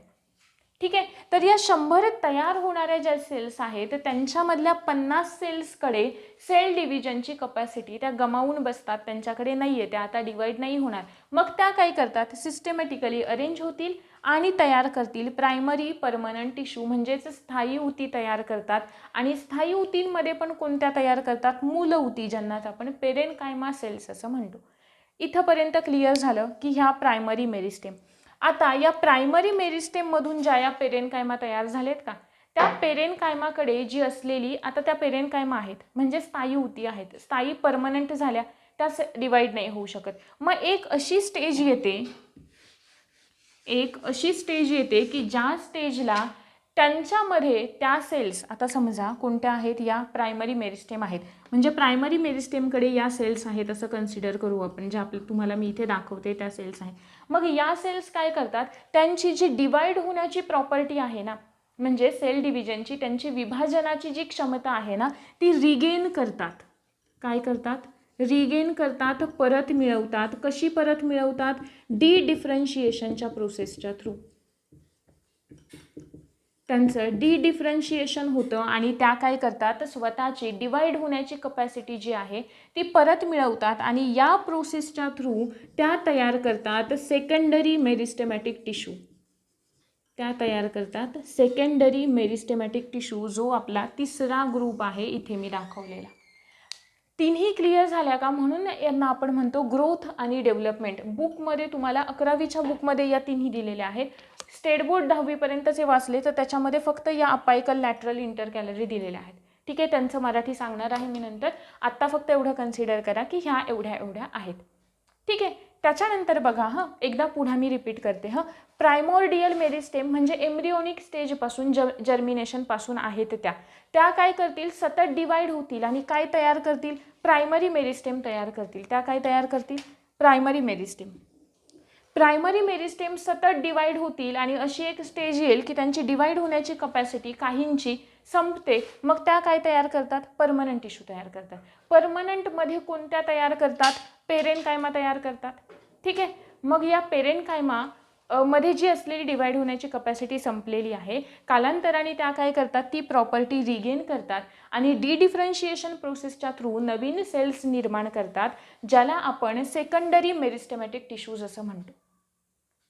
ठीक आहे, तर या 100 तयार होणाऱ्या ज्या सेल्स आहेत त्यांच्यामधल्या 50 सेल्सकडे सेल डिव्हिजनची कपॅसिटी त्या गमावून बसतात, त्यांच्याकडे नाही आहे, त्या आता डिवाइड नाही होणार. मग त्या काय करतात, सिस्टमॅटिकली अरेंज होतील आणि तयार करतील प्रायमरी परमनंट टिश्यू म्हणजेच स्थायी ऊती तयार करतात. आणि स्थायी ऊतींमध्ये पण कोणत्या तयार करतात, मूल ऊती, ज्यांनाच आपण पेरेनकायमा सेल्स असं म्हणतो. इथंपर्यंत क्लिअर झालं की ह्या प्रायमरी मेरिस्टेम. आता या प्रायमरी मेरिस्टेममधून ज्या या पेरेनकायमा तयार झालेत का, त्या पेरेनकायमाकडे जी असलेली, आता त्या पेरेनकायमा आहेत म्हणजे स्थायी ऊती आहेत, स्थायी परमनंट झाल्या, त्या डिवाइड नाही होऊ शकत. मग एक अशी स्टेज येते की ज्या स्टेजला त्यांच्यामध्ये त्या सेल्स, आता समजा कोणत्या आहेत, या प्रायमरी मेरिस्टेम आहेत, म्हणजे प्रायमरी मेरिस्टेमकडे या सेल्स आहेत असं कन्सिडर करू आपण, जे तुम्हाला मी इथे दाखवते त्या सेल्स आहेत. मग या सेल्स काय करतात, त्यांची जी डिवाइड होण्याची प्रॉपर्टी आहे ना, म्हणजे सेल डिव्हिजनची, त्यांची विभाजनाची जी क्षमता आहे ना, ती रिगेन करतात. काय करतात, रिगेन करतात, परत मिळवतात. कशी परत मिळवतात, डिफरन्शिएशनच्या प्रोसेसच्या थ्रू. त्यांचं डिफरन्शिएशन होतं आणि त्या काय करतात, स्वतःची डिवाइड होण्याची कपॅसिटी जी आहे ती परत मिळवतात आणि या प्रोसेसच्या थ्रू त्या तयार करतात सेकंडरी मेरिस्टेमॅटिक टिश्यू. सेकंडरी मेरिस्टेमॅटिक टिश्यू, जो आपला तिसरा ग्रुप आहे इथे मी दाखवलेला. तिन्ही क्लिअर झाल्या का, म्हणून यांना आपण म्हणतो ग्रोथ आणि डेव्हलपमेंट. बुकमध्ये तुम्हाला 11वीच्या बुकमध्ये या तिन्ही दिलेल्या आहेत. स्टेट बोर्ड 10वी पर्यंतचे वाचले तर त्याच्यामध्ये फक्त या अपायकल लॅटरल इंटरकॅलरी दिलेल्या आहेत. ठीक आहे, त्यांचं मराठी सांगणार आहे मी नंतर. आत्ता फक्त एवढं कन्सिडर करा की ह्या एवढ्या आहेत. ठीक आहे, त्याच्यानंतर बघा एकदा पुन्हा मी रिपीट करते. प्रायमोर्डियल मेरिस्टेम म्हणजे एम्ब्रियोनिक स्टेजपासून जर्मिनेशनपासून आहेत त्या काय करतील, सतत डिवाइड होतील आणि काय तयार करतील, प्रायमरी मेरिस्टेम तयार करतील. त्या काय तयार करतील, प्रायमरी मेरिस्टेम सतत डिवाइड होतील आणि अशी एक स्टेज येईल की त्यांची डिवाइड होण्याची कपॅसिटी काहींची संपते. मग त्या काय तयार करतात, परमनंट टिश्यू तयार करतात. परमनंटमध्ये कोणत्या तयार करतात, पेरेनकायमा तयार करतात. ठीक आहे, मग या पेरेनकायमा मध्ये जी असलेली डिवाइड होण्याची कपॅसिटी संपलेली आहे, कालांतराने त्या काय करतात, ती प्रॉपर्टी रिगेन करतात आणि डिफरन्शिएशन प्रोसेसच्या थ्रू नवीन सेल्स निर्माण करतात, ज्याला आपण सेकंडरी मेरिस्टेमॅटिक टिश्यूज असं म्हणतो.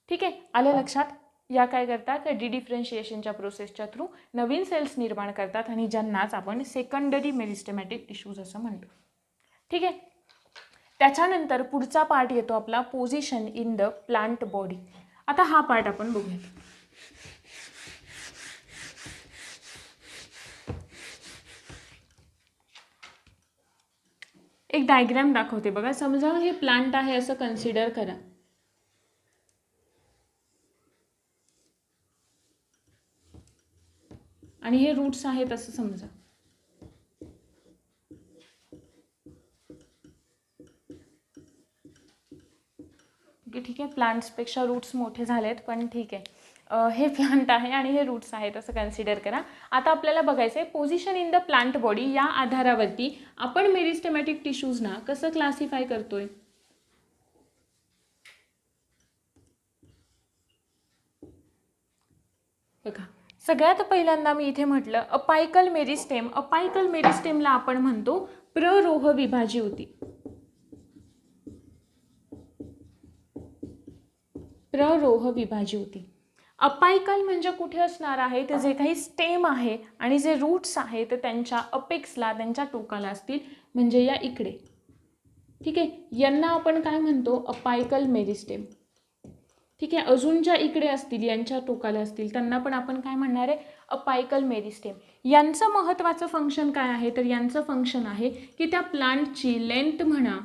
ठीक आहे, आलं लक्षात. या काय करतात, डिफरन्शिएशनच्या प्रोसेसच्या थ्रू नवीन सेल्स निर्माण करतात आणि ज्यांनाच आपण सेकंडरी मेरिस्टेमॅटिक टिश्यूज असं म्हणतो. ठीक आहे, त्याच्यानंतर पुढचा पार्ट येतो आपला position in the plant body. आता हा पार्ट आपण बघूयात. एक डायग्राम दाखवते बघा. समजा हे प्लांट आहे असं कन्सिडर करा. आणि हे रूट्स आहेत असं समजा. ठीक आहे, प्लांट्सपेक्षा रूट्स मोठे झालेत पण ठीक आहे. हे प्लांट आहे आणि हे रूट्स आहेत असं कन्सिडर करा. आता आपल्याला बघायचं आहे position in the plant body. या आधारावरती आपण मेरिस्टेमॅटिक टिश्यूजना कसं क्लासिफाय करतोय. बघा, सगळ्यात पहिल्यांदा मी इथे म्हटलं अपायकल मेरिस्टेमला आपण म्हणतो प्ररोह विभाजी ऊती. अपायकल म्हणजे कुठे असणार आहे, ते जे काही स्टेम आहे आणि जे रूट्स आहेत त्यांच्या अपेक्सला, त्यांच्या टोकाला असतील, म्हणजे या इकडे. ठीक आहे, यांना आपण काय म्हणतो, अपायकल मेरिस्टेम. ठीक आहे, अजून ज्या इकडे असतील यांच्या टोकाला असतील त्यांना पण आपण काय म्हणणार आहे, अपायकल मेरिस्टेम. यांचं महत्त्वाचं फंक्शन काय आहे तर यांचं फंक्शन आहे की त्या प्लांटची लेंथ म्हणा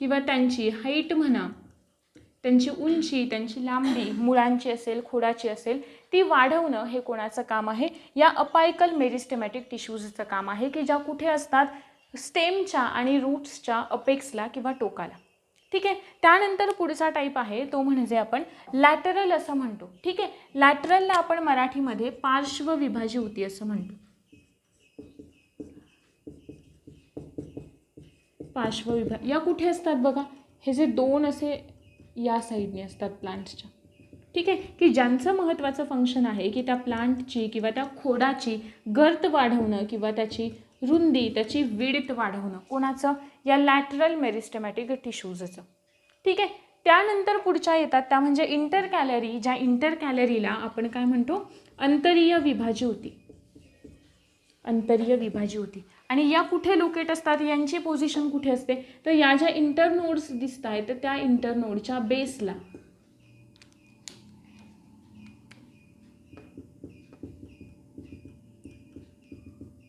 किंवा त्यांची हाईट म्हणा, त्यांची उंची, त्यांची लांबी, मुळांची असेल, खोडाची असेल, ती वाढवणं हे कोणाचं काम आहे? या अपायकल मेरिस्टेमॅटिक टिश्यूजचं काम आहे की ज्या कुठे असतात? स्टेमच्या आणि रूट्सच्या अपेक्सला किंवा टोकाला. ठीक आहे. त्यानंतर पुढचा टाईप आहे तो म्हणजे आपण लॅटरल असं म्हणतो. ठीक आहे. लॅटरलला आपण मराठीमध्ये पार्श्वविभाजी ऊती असं म्हणतो. पार्श्वविभाग या कुठे असतात बघा, हे जे दोन असे या साईडने असतात प्लांट्सच्या. ठीक आहे. की ज्यांचं महत्त्वाचं फंक्शन आहे की त्या प्लांटची किंवा त्या खोडाची गर्थ वाढवणं किंवा त्याची रुंदी, त्याची विड्थ वाढवणं. कोणाचं? या लॅटरल मेरिस्टेमॅटिक टिश्यूजचं. ठीक आहे. त्यानंतर पुढच्या येतात त्या म्हणजे इंटरकॅलरी. ज्या इंटरकॅलरीला आपण काय म्हणतो? अंतरीय विभाजी ऊती. अंतरीय विभाजी ऊती. आणि या कुठे लोकेट असतात? यांची पोझिशन कुठे असते तर या ज्या इंटरनोड्स दिसत आहेत तर त्या इंटरनोडच्या बेसला,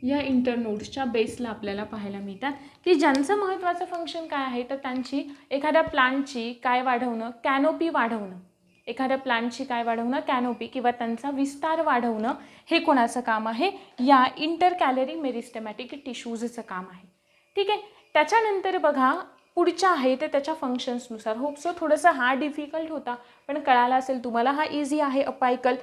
या इंटरनोड्सच्या बेसला आपल्याला पाहायला मिळतात की ज्यांचं महत्त्वाचं फंक्शन काय आहे तर त्यांची एखाद्या प्लांटची काय वाढवणं? कॅनोपी वाढवणं. एखाद्या प्लांटची काय वाढवणं? कॅनोपी किंवा त्यांचा विस्तार वाढवणं हे कोणाचं काम आहे? या इंटरकॅलरी मेरिस्टेमॅटिक टिश्यूजचं काम आहे. ठीक आहे. त्याच्यानंतर बघा पुढच्या आहे ते त्याच्या फंक्शन्सनुसार. होपसो थोडंसं हा डिफिकल्ट होता पण कळाला असेल तुम्हाला. हा इझी आहे. अपायकल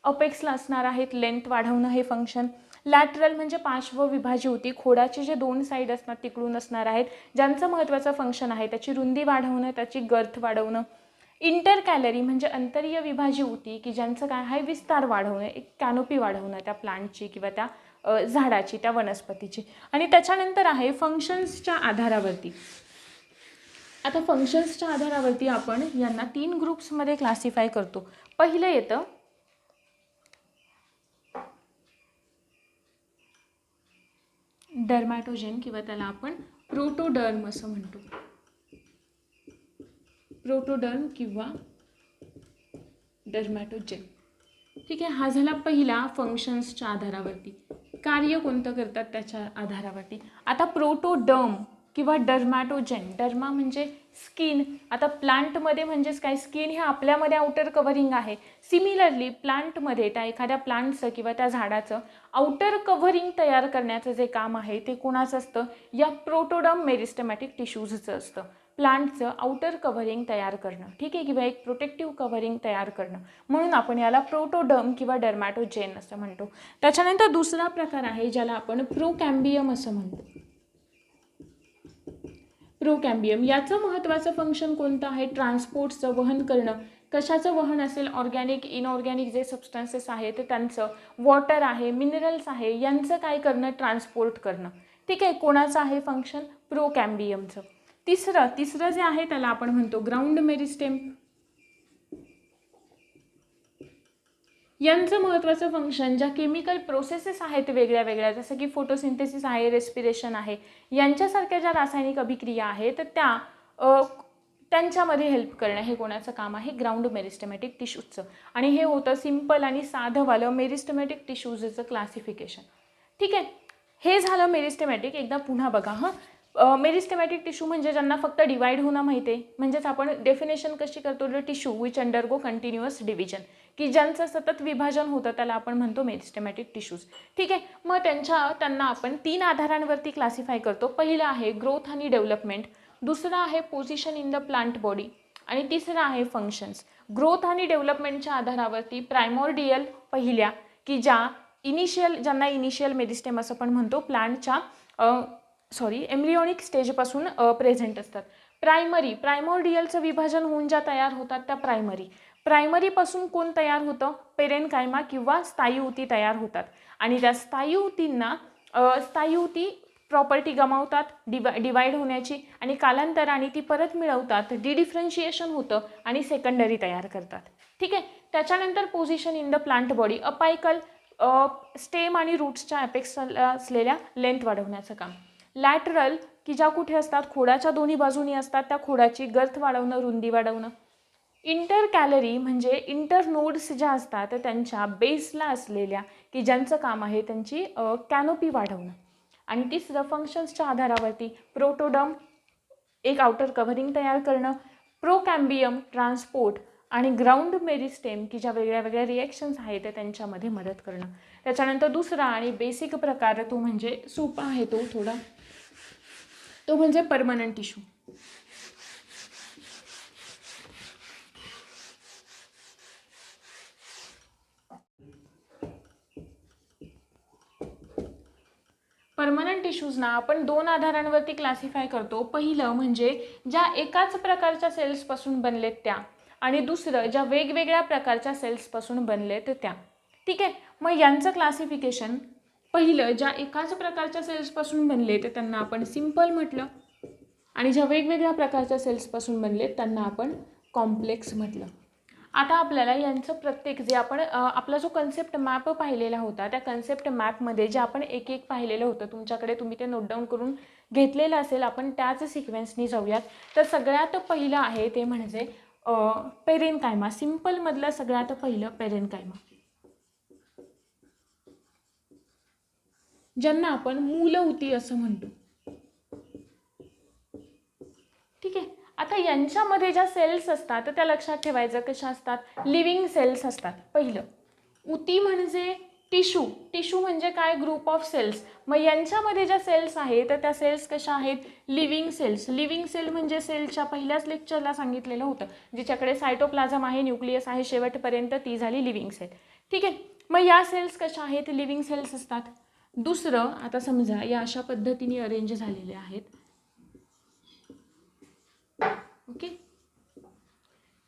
अपेक्सला असणार आहेत लेंथ वाढवणं हे फंक्शन. लॅटरल म्हणजे पार्श्वविभाजी ऊती, खोडाचे जे दोन साईड असतात तिकडून असणार आहेत, ज्यांचं महत्त्वाचं फंक्शन आहे त्याची रुंदी वाढवणं, त्याची गर्थ वाढवणं. इंटरकॅलरी म्हणजे अंतरीय विभाजी ऊती की ज्यांचं काय आहे? विस्तार वाढवणं, एक कॅनोपी वाढवणं त्या प्लांटची किंवा त्या झाडाची, त्या वनस्पतीची. आणि त्याच्यानंतर आहे फंक्शन्सच्या आधारावरती. आता फंक्शन्सच्या आधारावरती आपण यांना 3 ग्रुप्समध्ये क्लासिफाय करतो. पहिलं येतं डर्मॅटोजेन किंवा त्याला आपण प्रोटोडर्म असं म्हणतो. प्रोटोडर्म किंवा डर्मॅटोजेन. ठीक आहे. हा झाला पहिला फंक्शन्सच्या आधारावरती. कार्य कोणतं करतात त्याच्या आधारावरती. आता प्रोटोडर्म किंवा डर्मॅटोजेन. डर्मा म्हणजे स्किन. आता प्लांटमध्ये म्हणजेच काय? स्किन हे आपल्यामध्ये आउटर कव्हरिंग आहे. सिमिलरली प्लांटमध्ये त्या एखाद्या प्लांटचं किंवा त्या झाडाचं आउटर कव्हरिंग तयार करण्याचं जे काम आहे ते कोणाचं असतं? या प्रोटोडर्म मेरिस्टेमॅटिक टिश्यूजचं असतं. प्लांटचं आउटर कव्हरिंग तयार करणं. ठीक आहे. किंवा एक प्रोटेक्टिव्ह कव्हरिंग तयार करणं. म्हणून आपण याला प्रोटोडर्म किंवा डर्मॅटोजेन असं म्हणतो. त्याच्यानंतर दुसरा प्रकार आहे ज्याला आपण प्रोकॅम्बियम असं म्हणतो. प्रोकॅम्बियम याचं महत्त्वाचं फंक्शन कोणतं आहे? ट्रान्सपोर्टचं, वहन करणं. कशाचं वहन असेल? ऑर्गॅनिक, इनऑर्गॅनिक जे सबस्टन्सेस आहेत त्यांचं, वॉटर आहे, मिनरल्स आहे, यांचं काय करणं? ट्रान्सपोर्ट करणं. ठीक आहे. कोणाचं आहे फंक्शन? प्रोकॅम्बियमचं. तिसरं जे आहे त्याला आपण म्हणतो ग्राउंड मेरिस्टेम. यांचं महत्त्वाचं फंक्शन ज्या केमिकल प्रोसेसेस आहेत वेगळ्या वेगळ्या, जसं की फोटोसिंथेसिस आहे, रेस्पिरेशन आहे, यांच्यासारख्या ज्या रासायनिक अभिक्रिया आहेत त्या त्यांच्यामध्ये हेल्प करणं हे कोणाचं काम आहे? ग्राउंड मेरिस्टेमॅटिक टिश्यूजचं. आणि हे होतं सिंपल आणि साधंवालं मेरिस्टेमॅटिक टिश्यूजचं क्लासिफिकेशन. ठीक आहे. हे झालं मेरिस्टेमॅटिक. एकदा पुन्हा बघा हां. मेरिस्टेमॅटिक टिश्यू म्हणजे ज्यांना फक्त डिवाइड होणं माहिती आहे. म्हणजेच आपण डेफिनेशन कशी करतो? Tissue which undergo continuous division, की ज्यांचं सतत विभाजन होतं त्याला आपण म्हणतो मेरिस्टेमॅटिक टिश्यूज. ठीक आहे. मग त्यांना आपण 3 आधारांवरती क्लासिफाय करतो. पहिलं आहे ग्रोथ आणि डेव्हलपमेंट, दुसरं आहे position in the plant body आणि तिसरं आहे फंक्शन्स. ग्रोथ आणि डेव्हलपमेंटच्या आधारावरती प्रायमॉर्डियल पहिल्या की ज्यांना इनिशियल मेरिस्टेम असं पण म्हणतो, प्लांटच्या एम्ब्रियोनिक स्टेजपासून प्रेझेंट असतात. प्रायमॉर्डियलचं विभाजन होऊन ज्या तयार होतात त्या प्रायमरीपासून कोण तयार होतं? पेरेनकायमा किंवा स्थायी ऊती तयार होतात. आणि त्या स्थायी ऊती प्रॉपर्टी गमावतात डिवाइड होण्याची आणि कालांतराने ती परत मिळवतात, डिडिफरन्शिएशन होतं आणि सेकंडरी तयार करतात. ठीक आहे. त्याच्यानंतर position in the plant body, apical stem आणि रूट्सच्या अपेक्सला असलेल्या लेंथ वाढवण्याचं काम. लॅटरल की ज्या कुठे असतात? खोडाच्या दोन्ही बाजूनी असतात, त्या खोडाची गर्थ वाढवणं, रुंदी वाढवणं. इंटरकॅलरी म्हणजे इंटरनोड्स ज्या असतात त्यांच्या बेसला असलेल्या की ज्यांचं काम आहे त्यांची कॅनोपी वाढवणं. आणि तिसरं फंक्शन्सच्या आधारावरती प्रोटोडर्म एक आउटर कव्हरिंग तयार करणं, प्रोकॅम्बियम ट्रान्सपोर्ट आणि ग्राउंड मेरिस्टेम की ज्या वेगळ्या वेगळ्या रिॲक्शन्स आहेत त्यांच्यामध्ये मदत करणं. त्याच्यानंतर दुसरा आणि बेसिक प्रकार तो म्हणजे सोपा आहे तो थोडा, तो म्हणजे परमनंट टिश्यू. परमनंट टिश्यूजना आपण दोन आधारांवरती क्लासिफाय करतो. पहिलं म्हणजे ज्या एकाच प्रकारच्या सेल्सपासून बनलेत त्या, आणि दुसरं ज्या वेगवेगळ्या प्रकारच्या सेल्सपासून बनलेत त्या. ठीक आहे, मग यांचं क्लासिफिकेशन, पहिलं ज्या एकाच प्रकारच्या सेल्सपासून बनलेत त्यांना आपण सिंपल म्हटलं, आणि ज्या वेगवेगळ्या प्रकारच्या सेल्सपासून बनलेत त्यांना आपण कॉम्प्लेक्स म्हटलं. आता आपल्याला यांचं प्रत्येक जे आपण आपला जो कन्सेप्ट मॅप पाहिलेला होता त्या कन्सेप्ट मॅपमध्ये जे आपण एक एक पाहिलेलं होतं तुमच्याकडे, तुम्ही ते नोट डाऊन करून घेतलेलं असेल, आपण त्याच सिक्वेन्सनी जाऊयात. तर सगळ्यात पहिलं आहे ते म्हणजे पेरेनकायमा. सिंपलमधलं सगळ्यात पहिलं पेरेनकायमा, ज्यांना आपण मूलऊती असं म्हणतो. ठीक आहे, आता यांच्यामध्ये ज्या सेल्स असतात त्या लक्षात ठेवायचं कशा असतात, लिव्हिंग सेल्स असतात. पहिलं ऊती म्हणजे टिश्यू, टिश्यू म्हणजे काय, ग्रुप ऑफ सेल्स. मग यांच्यामध्ये ज्या सेल्स आहेत तर त्या सेल्स कशा आहेत, लिव्हिंग सेल्स. लिव्हिंग सेल म्हणजे सेलच्या पहिल्याच लेक्चरला सांगितलेलं होतं, जिच्याकडे सायटोप्लाझम आहे, न्यूक्लियस आहे शेवटपर्यंत, ती झाली लिव्हिंग सेल. ठीक आहे, मग या सेल्स कशा आहेत, लिव्हिंग सेल्स असतात. दुसरं, आता समजा या अशा पद्धतीने अरेंज झालेले आहेत. ओके,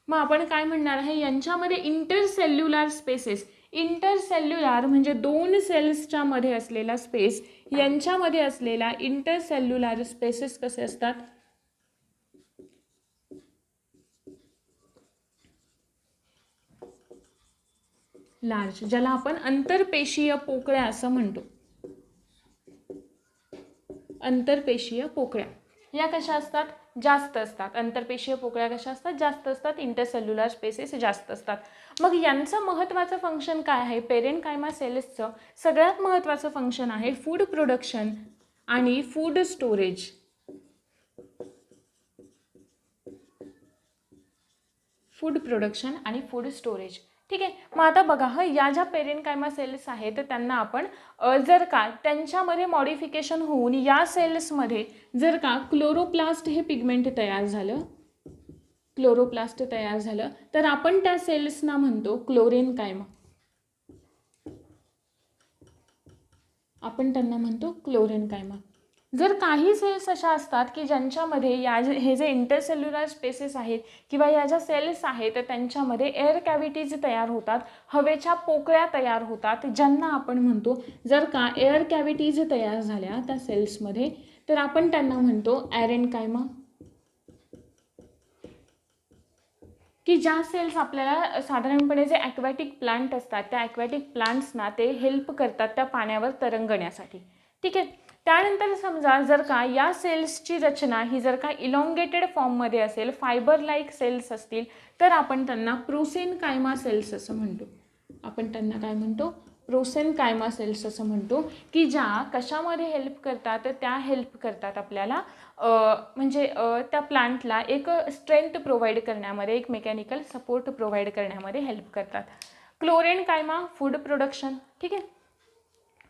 मग आपण काय म्हणणार आहे, यांच्यामध्ये इंटरसेल्युलर स्पेसेस, इंटरसेल्युलर म्हणजे दोन सेल्सच्या मध्ये असलेला स्पेस, यांच्यामध्ये असलेला इंटरसेल्युलर स्पेसेस कसे असतात, लार्ज, ज्याला आपण अंतरपेशीय पोकळ्या असं म्हणतो. अंतरपेशीय पोकळ्या या कशा असतात, जास्त असतात. अंतरपेशीय पोकळ्या कशा असतात, जास्त असतात. इंटरसेल्युलर स्पेसेस जास्त असतात. मग यांचं महत्त्वाचं फंक्शन काय आहे, पेरेनकायमा सेल्सचं सगळ्यात महत्त्वाचं फंक्शन आहे फूड प्रोडक्शन आणि फूड स्टोरेज. फूड प्रोडक्शन आणि फूड स्टोरेज. ठीक आहे, मग आता बघा या ज्या पेरेनकायमा सेल्स आहेत त्यांना आपण जर का त्यांच्यामध्ये मॉडिफिकेशन होऊन या सेल्समध्ये जर का क्लोरोप्लास्ट हे पिगमेंट तयार झालं, क्लोरोप्लास्ट तयार झालं, तर आपण त्या सेल्सना म्हणतो क्लोरेनकायमा. आपण त्यांना म्हणतो क्लोरेनकायमा. जर काही सेल्स अशा असतात की ज्यांच्यामध्ये हे जे इंटरसेल्युलर स्पेसेस आहेत किंवा या ज्या सेल्स आहेत त्यांच्यामध्ये एअर कॅव्हिटीज तयार होतात, हवेच्या पोकळ्या तयार होतात, ज्यांना आपण म्हणतो, जर का एअर कॅव्हिटीज तयार झाल्या त्या सेल्समध्ये तर आपण त्यांना म्हणतो एरेनकायमा. की ज्या सेल्स आपल्याला साधारणपणे जे ॲक्वॅटिक प्लांट असतात त्या ॲक्वॅटिक प्लांट्सना ते हेल्प करतात त्या पाण्यावर तरंगण्यासाठी. ठीक आहे, त्यानंतर समजा जर का या सेल्सची रचना ही जर का इलॉंगेटेड फॉर्ममध्ये असेल, फायबर लाईक सेल्स असतील, तर आपण त्यांना प्रोसेनकायमा सेल्स असं म्हणतो. आपण त्यांना काय म्हणतो, प्रोसेनकायमा सेल्स असं म्हणतो, की ज्या कशामध्ये हेल्प करतात, त्या हेल्प करतात आपल्याला म्हणजे त्या प्लांटला एक स्ट्रेंथ प्रोव्हाइड करण्यामध्ये, एक मेकॅनिकल सपोर्ट प्रोव्हाइड करण्यामध्ये हेल्प करतात. क्लोरेनकायमा फूड प्रोडक्शन. ठीक आहे,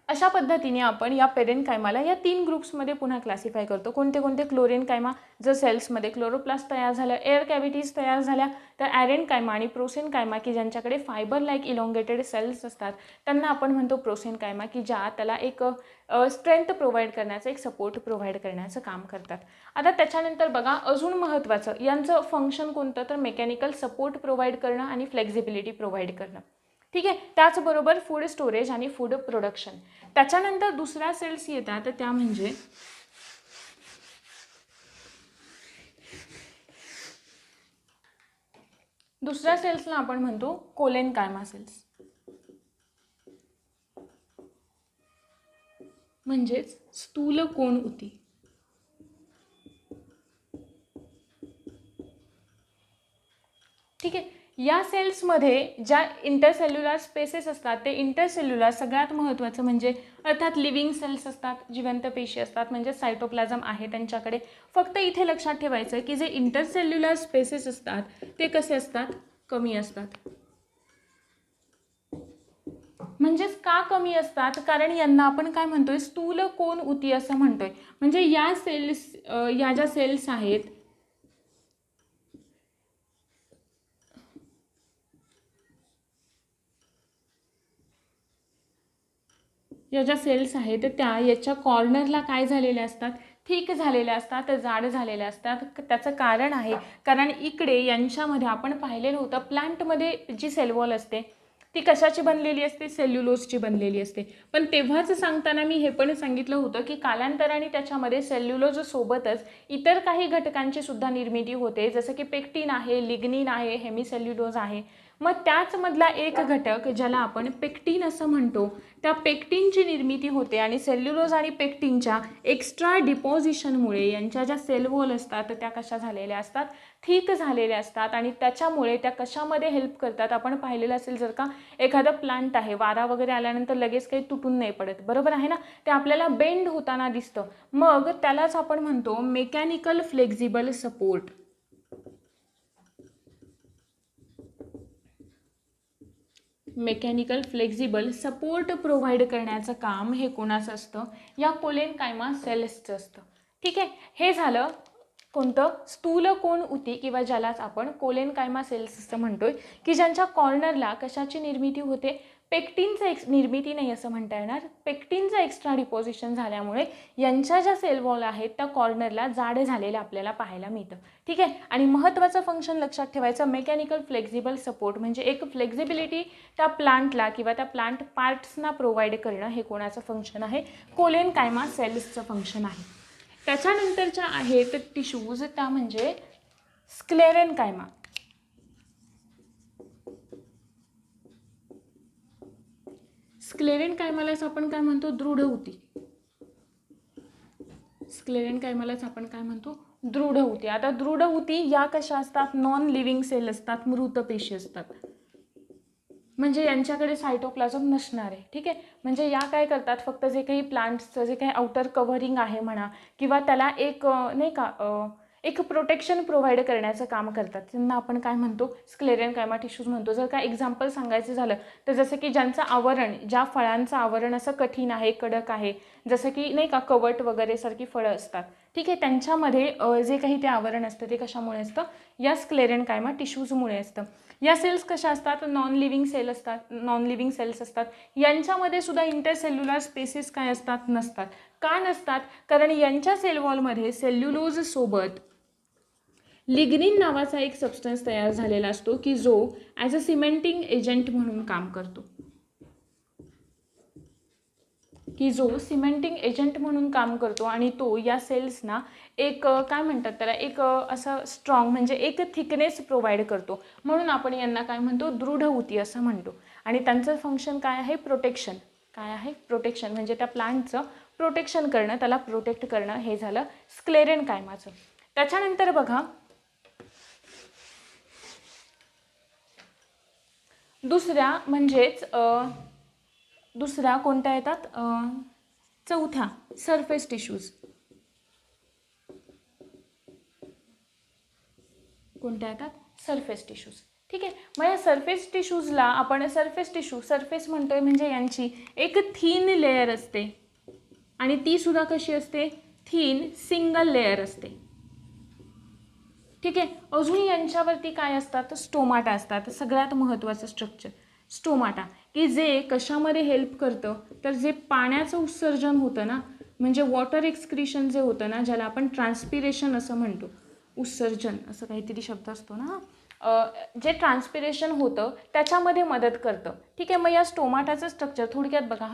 अशा पद्धतीने आपण या पेरेनकायमाला या 3 ग्रुप्समध्ये पुन्हा क्लासिफाय करतो. कोणते कोणते, क्लोरेनकायमा जर सेल्समध्ये क्लोरोप्लास्ट तयार झालं, एअर कॅव्हिटीज तयार झाल्या, तर एरेनकायमा आणि प्रोसेनकायमा की ज्यांच्याकडे फायबर लाईक इलॉंगेटेड सेल्स असतात त्यांना आपण म्हणतो प्रोसेनकायमा, की ज्या त्याला एक स्ट्रेंथ प्रोव्हाइड करण्याचं, एक सपोर्ट प्रोव्हाइड करण्याचं काम करतात. आता त्याच्यानंतर बघा अजून महत्त्वाचं यांचं फंक्शन कोणतं, तर मेकॅनिकल सपोर्ट प्रोव्हाइड करणं आणि फ्लेक्झिबिलिटी प्रोव्हाइड करणं. ठीक आहे, त्याचबरोबर फूड स्टोरेज आणि फूड प्रोडक्शन. त्याच्यानंतर दुसऱ्या सेल्स येतात त्या म्हणजे दुसऱ्या सेल्सला आपण म्हणतो कोलेनकायमा सेल्स, म्हणजेच स्थूल कोण ऊती. ठीक आहे, या सेल्समध्ये ज्या इंटरसेल्युलर स्पेसेस असतात ते इंटरसेल्युलर सगळ्यात महत्त्वाचं म्हणजे अर्थात लिव्हिंग सेल्स असतात, जिवंत पेशी असतात, म्हणजे सायटोप्लाझम आहे त्यांच्याकडे. फक्त इथे लक्षात ठेवायचं की जे इंटरसेल्युलर स्पेसेस असतात ते कसे असतात, कमी असतात. म्हणजेच का कमी असतात, कारण यांना आपण काय म्हणतोय, स्थूल कोन ऊती असं म्हणतोय. म्हणजे या सेल्स, या ज्या सेल्स आहेत, या ज्या सेल्स आहेत त्या याच्या कॉर्नरला काय झालेल्या असतात, थिक झालेल्या असतात, जाड झालेल्या असतात. त्याचं कारण आहे कारण इकडे यांच्यामध्ये आपण पाहिलेलं होतं प्लांटमध्ये जी सेल वॉल असते ती कशाची बनलेली असते, सेल्युलोजची बनलेली असते. पण तेव्हाच सांगताना मी हे पण सांगितलं होतं की कालांतराने त्याच्यामध्ये सेल्युलोज सोबतच इतर काही घटकांची सुद्धा निर्मिती होते, जसं की पेक्टिन आहे, लिग्निन आहे, हेमिसेल्युलोज आहे. मग त्याचमधला एक घटक ज्याला आपण पेक्टिन असं म्हणतो, त्या पेक्टिनची निर्मिती होते आणि सेल्युलोज आणि पेक्टिनच्या एक्स्ट्रा डिपॉझिशनमुळे यांच्या ज्या सेल वॉल असतात त्या कशा झालेल्या असतात, थिक झालेल्या असतात. आणि त्याच्यामुळे त्या कशामध्ये हेल्प करतात, आपण पाहिलेलं असेल जर का एखादा प्लांट आहे, वारा वगैरे आल्यानंतर लगेच काही तुटून नाही पडत, बरोबर आहे ना, ते आपल्याला बेंड होताना दिसतं. मग त्यालाच आपण म्हणतो mechanical flexible support. Mechanical flexible support provide करण्याचं काम हे कोणाचं असतं, या कोलेनकायमा सेल्सचं असतं. ठीक आहे, हे झालं कोणतं, स्थूल कोन ऊती किंवा ज्यालाच आपण कोलेनकायमा सेल्स असं म्हणतोय, की ज्यांच्या कॉर्नरला कशाची निर्मिती होते, पेक्टिनचं निर्मिती नाही असं म्हणता येणार, पेक्टिनचं एक्स्ट्रा डिपॉझिशन झाल्यामुळे यांच्या ज्या सेल वॉल आहेत त्या कॉर्नरला जाड झालेल्या आपल्याला पाहायला मिळतं. ठीक आहे, आणि महत्त्वाचं फंक्शन लक्षात ठेवायचं, मेकॅनिकल फ्लेक्झिबल सपोर्ट म्हणजे एक फ्लेक्झिबिलिटी त्या प्लांटला किंवा त्या प्लांट पार्ट्सना प्रोव्हाइड करणं, हे कोणाचं फंक्शन आहे, कोलेनकायमा सेल्सचं फंक्शन आहे. त्याच्यानंतरच्या आहेत टिश्यूज, त्या म्हणजे स्क्लेरेनकायमा. स्क्लेरेनकायमालाच आपण काय म्हणतो, दृढ ऊती. स्क्लेरेनकायमालाच आपण काय म्हणतो, दृढ ऊती. आता दृढ ऊती या कशा असतात, नॉन लिव्हिंग सेल असतात, मृत पेशी असतात, म्हणजे यांच्याकडे सायटोप्लाझम नसणार आहे. ठीक आहे, म्हणजे या काय करतात, फक्त जे काही प्लांट्सचं जे काही आउटर कव्हरिंग आहे म्हणा, किंवा त्याला एक नाही का एक प्रोटेक्शन प्रोव्हाइड करण्याचं काम करतात, त्यांना आपण काय म्हणतो, स्क्लेरेनकायमा टिश्यूज म्हणतो. जर का एक्झाम्पल सांगायचं झालं तर जसं की ज्यांचं आवरण, ज्या फळांचं आवरण असं कठीण आहे, कडक आहे, जसं की नाही का कवट वगैरे सारखी फळं असतात. ठीक आहे, त्यांच्यामध्ये जे काही ते आवरण असतं ते कशामुळे असतं, या स्क्लेरेनकायमा टिश्यूजमुळे असतं. या सेल्स कशा असतात, नॉन लिव्हिंग सेल असतात, नॉन लिव्हिंग सेल्स असतात. यांच्यामध्ये सुद्धा इंटरसेल्युलर स्पेसेस काय असतात, नसतात. का नसतात, कारण यांच्या सेल वॉलमध्ये सेल्युलोज सोबत लिग्निन नावाचा एक सबस्टन्स तयार झालेला असतो की जो ॲज अ सिमेंटिंग एजंट म्हणून काम करतो, की जो सिमेंटिंग एजंट म्हणून काम करतो आणि तो या सेल्सना एक काय म्हणतात त्याला, एक असं स्ट्रॉंग म्हणजे एक थिकनेस प्रोव्हाइड करतो. म्हणून आपण यांना काय म्हणतो, दृढ ऊती असं म्हणतो. आणि त्यांचं फंक्शन काय आहे, प्रोटेक्शन. काय आहे, प्रोटेक्शन, म्हणजे त्या प्लांटचं प्रोटेक्शन करणं, त्याला प्रोटेक्ट करणं, हे झालं स्क्लेरेनकायमाचं. त्याच्यानंतर बघा दुसऱ्या म्हणजेच दुसऱ्या कोणत्या येतात, चौथ्या सरफेस टिश्यूज. कोणत्या येतात, सरफेस टिश्यूज. ठीक आहे, मग या सरफेस टिश्यूजला आपण सरफेस टिश्यू, सरफेस म्हणतोय म्हणजे यांची एक थीन लेयर असते आणि ती सुद्धा कशी असते, थीन सिंगल लेयर असते. ठीक आहे, अजून यांच्यावरती काय असतात, स्टोमाटा असतात. सगळ्यात महत्त्वाचं स्ट्रक्चर स्टोमाटा, की जे कशामध्ये हेल्प करतं, तर जे पाण्याचं उत्सर्जन होतं ना, म्हणजे वॉटर एक्सक्रिशन जे होतं ना, ज्याला आपण ट्रान्सपिरेशन असं म्हणतो, उत्सर्जन असं काहीतरी शब्द असतो ना, जे ट्रान्सपिरेशन होतं त्याच्यामध्ये मदत करतं. ठीक आहे, मग या स्टोमाटाचं स्ट्रक्चर थोडक्यात बघा.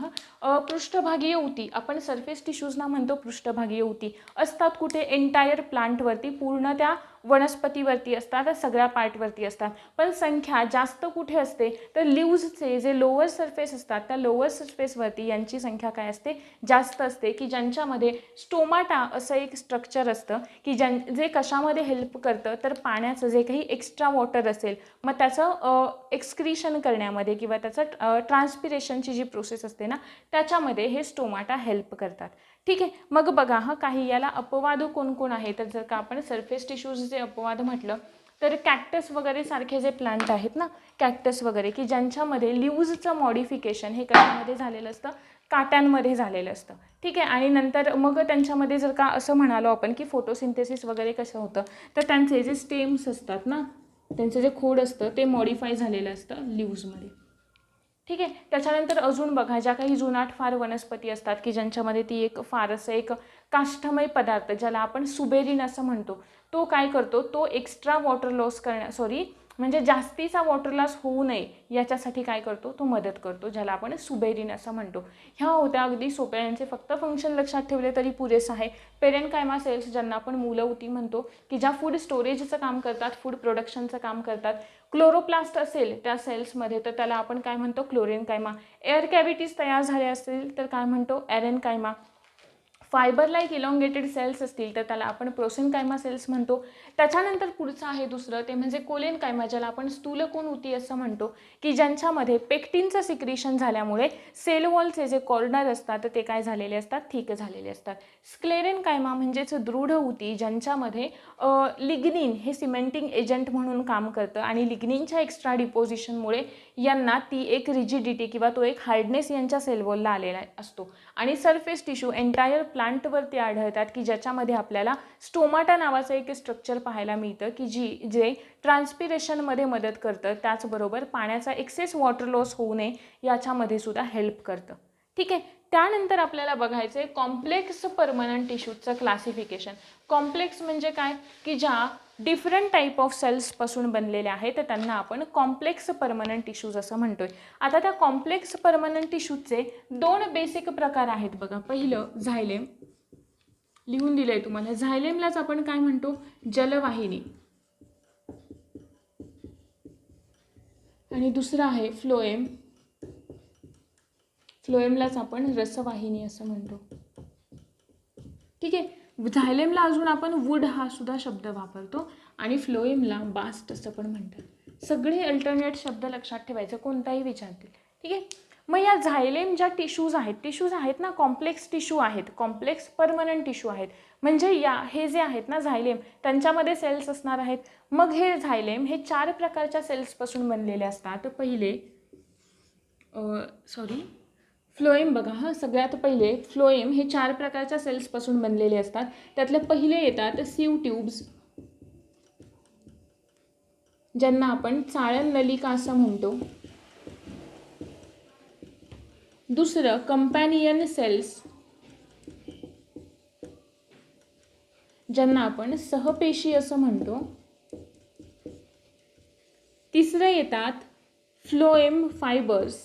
पृष्ठभागीय ऊती, आपण सरफेस टिश्यूजना म्हणतो पृष्ठभागीय ऊती, असतात कुठे, एंटायर प्लांटवरती, पूर्ण त्या वनस्पतीवरती असतात, सगळ्या पार्टवरती असतात. पण संख्या जास्त कुठे असते तर लिव्हजचे जे लोअर सरफेस असतात त्या लोअर सरफेसवरती यांची संख्या काय असते, जास्त असते, की ज्यांच्यामध्ये स्टोमाटा असं एक स्ट्रक्चर असतं की जे कशामध्ये हेल्प करतं तर पाण्याचं जे काही एक्स्ट्रा वॉटर असेल मग त्याचं एक्सक्रीशन करण्यामध्ये किंवा त्याचं ट्रान्सपिरेशनची जी प्रोसेस असते ना त्याच्यामध्ये हे स्टोमाटा हेल्प करतात. ठीक आहे. मग बघा काही याला अपवाद कोण कोण आहे तर जर का आपण सरफेस टिश्यूजचे अपवाद म्हटलं तर कॅक्टस वगैरे सारखे जे प्लांट आहेत ना, कॅक्टस वगैरे की ज्यांच्यामध्ये लिव्हजचं मॉडिफिकेशन हे कशामध्ये झालेलं असतं, काट्यांमध्ये झालेलं असतं. ठीक आहे. आणि नंतर मग त्यांच्यामध्ये जर का असं म्हणालो आपण की फोटोसिंथेसिस वगैरे कसं होतं तर त्यांचे जे स्टेम्स असतात ना, त्यांचं जे खोड असतं ते मॉडिफाय झालेलं असतं लिव्हजमध्ये. ठीक आहे. त्याच्यानंतर अजून बघा ज्या काही जुनाट फार वनस्पती असतात की ज्यांच्यामध्ये ती एक फारसं एक काष्ठमय पदार्थ ज्याला आपण सुबेरिन असं म्हणतो तो काय करतो, तो एक्स्ट्रा वॉटर लॉस म्हणजे जास्तीचा वॉटर लॉस होऊ नये याच्यासाठी काय करतो, तो मदत करतो, ज्याला आपण सुबेरिन असं म्हणतो. ह्या होत्या अगदी सोप्या, यांचे फक्त फंक्शन लक्षात ठेवले तरी पुरेसं आहे. पेरेनकायमा सेल्स ज्यांना आपण मूलऊती म्हणतो की ज्या फूड स्टोरेजचं काम करतात, फूड प्रोडक्शनचं काम करतात. क्लोरोप्लास्ट असेल त्या सेल्समध्ये तर त्याला आपण काय म्हणतो, क्लोरेनकायमा. एअर कॅव्हिटीज तयार झाले असतील तर काय म्हणतो, एरेनकायमा. फायबर लाईक इलॉंगेटेड सेल्स असतील तर त्याला आपण प्रोसेनकायमा सेल्स म्हणतो. त्याच्यानंतर पुढचं आहे दुसरं ते म्हणजे कोलेनकायमा, ज्याला आपण स्थूलकोन ऊती असं म्हणतो, की ज्यांच्यामध्ये पेक्टिनचं सिक्रिशन झाल्यामुळे सेल वॉलचे जे कॉर्नर असतात ते काय झालेले असतात, ठीक झालेले असतात. स्क्लेरेनकायमा म्हणजेच दृढ ऊती ज्यांच्यामध्ये लिग्निन हे सिमेंटिंग एजंट म्हणून काम करतं आणि लिग्निनच्या एक्स्ट्रा डिपोजिशनमुळे यांना ती एक रिजिडिटी किंवा तो एक हार्डनेस यांच्या सेल वॉलला आलेला असतो. आणि सरफेस टिश्यू एंटायर प्लांटवरती आढळतात की ज्याच्यामध्ये आपल्याला स्टोमाटा नावाचं एक स्ट्रक्चर पाहायला मिळतं की जे ट्रान्सपिरेशनमध्ये मदत करतं, त्याचबरोबर पाण्याचा एक्सेस वॉटर लॉस होऊ नये याच्यामध्ये सुद्धा हेल्प करतं. ठीक आहे. त्यानंतर आपल्याला बघायचं आहे कॉम्प्लेक्स परमनंट टिश्यूजचं क्लासिफिकेशन. कॉम्प्लेक्स म्हणजे काय की ज्या डिफरंट टाईप ऑफ सेल्सपासून बनलेल्या आहेत तर त्यांना आपण कॉम्प्लेक्स परमनंट टिश्यूज असं म्हणतोय. आता त्या कॉम्प्लेक्स परमनंट टिश्यूजचे दोन बेसिक प्रकार आहेत बघा. पहिलं झायलेम, लिहून दिलंय तुम्हाला. झायलेमलाच आपण काय म्हणतो, जलवाहिनी. आणि दुसरं आहे फ्लोएम, फ्लोएमलाच आपण रसवाहिनी असं म्हणतो. ठीक आहे. झायलेमला अजून आपण वूड हा सुद्धा शब्द वापरतो आणि फ्लोएमला बास्ट असं पण म्हणतात. सगळे अल्टरनेट शब्द लक्षात ठेवायचं, कोणताही विचारतील. ठीक आहे. मग या झायलेम ज्या टिश्यूज आहेत ना, कॉम्प्लेक्स टिश्यू आहेत, कॉम्प्लेक्स परमनंट टिश्यू आहेत. म्हणजे हे जे आहेत ना झायलेम त्यांच्यामध्ये सेल्स असणार आहेत. मग हे झायलेम हे 4 प्रकारच्या सेल्सपासून बनलेले असतात. पहिले फ्लोएम बघा. सगळ्यात पहिले फ्लोएम हे 4 प्रकारच्या सेल्सपासून बनलेले असतात. त्यातले पहिले येतात सीव ट्यूब्स, ज्यांना आपण चाळण नलिका असं म्हणतो. दुसरं कंपॅनियन सेल्स, ज्यांना आपण सहपेशी असं म्हणतो. तिसरं येतात फ्लोएम फायबर्स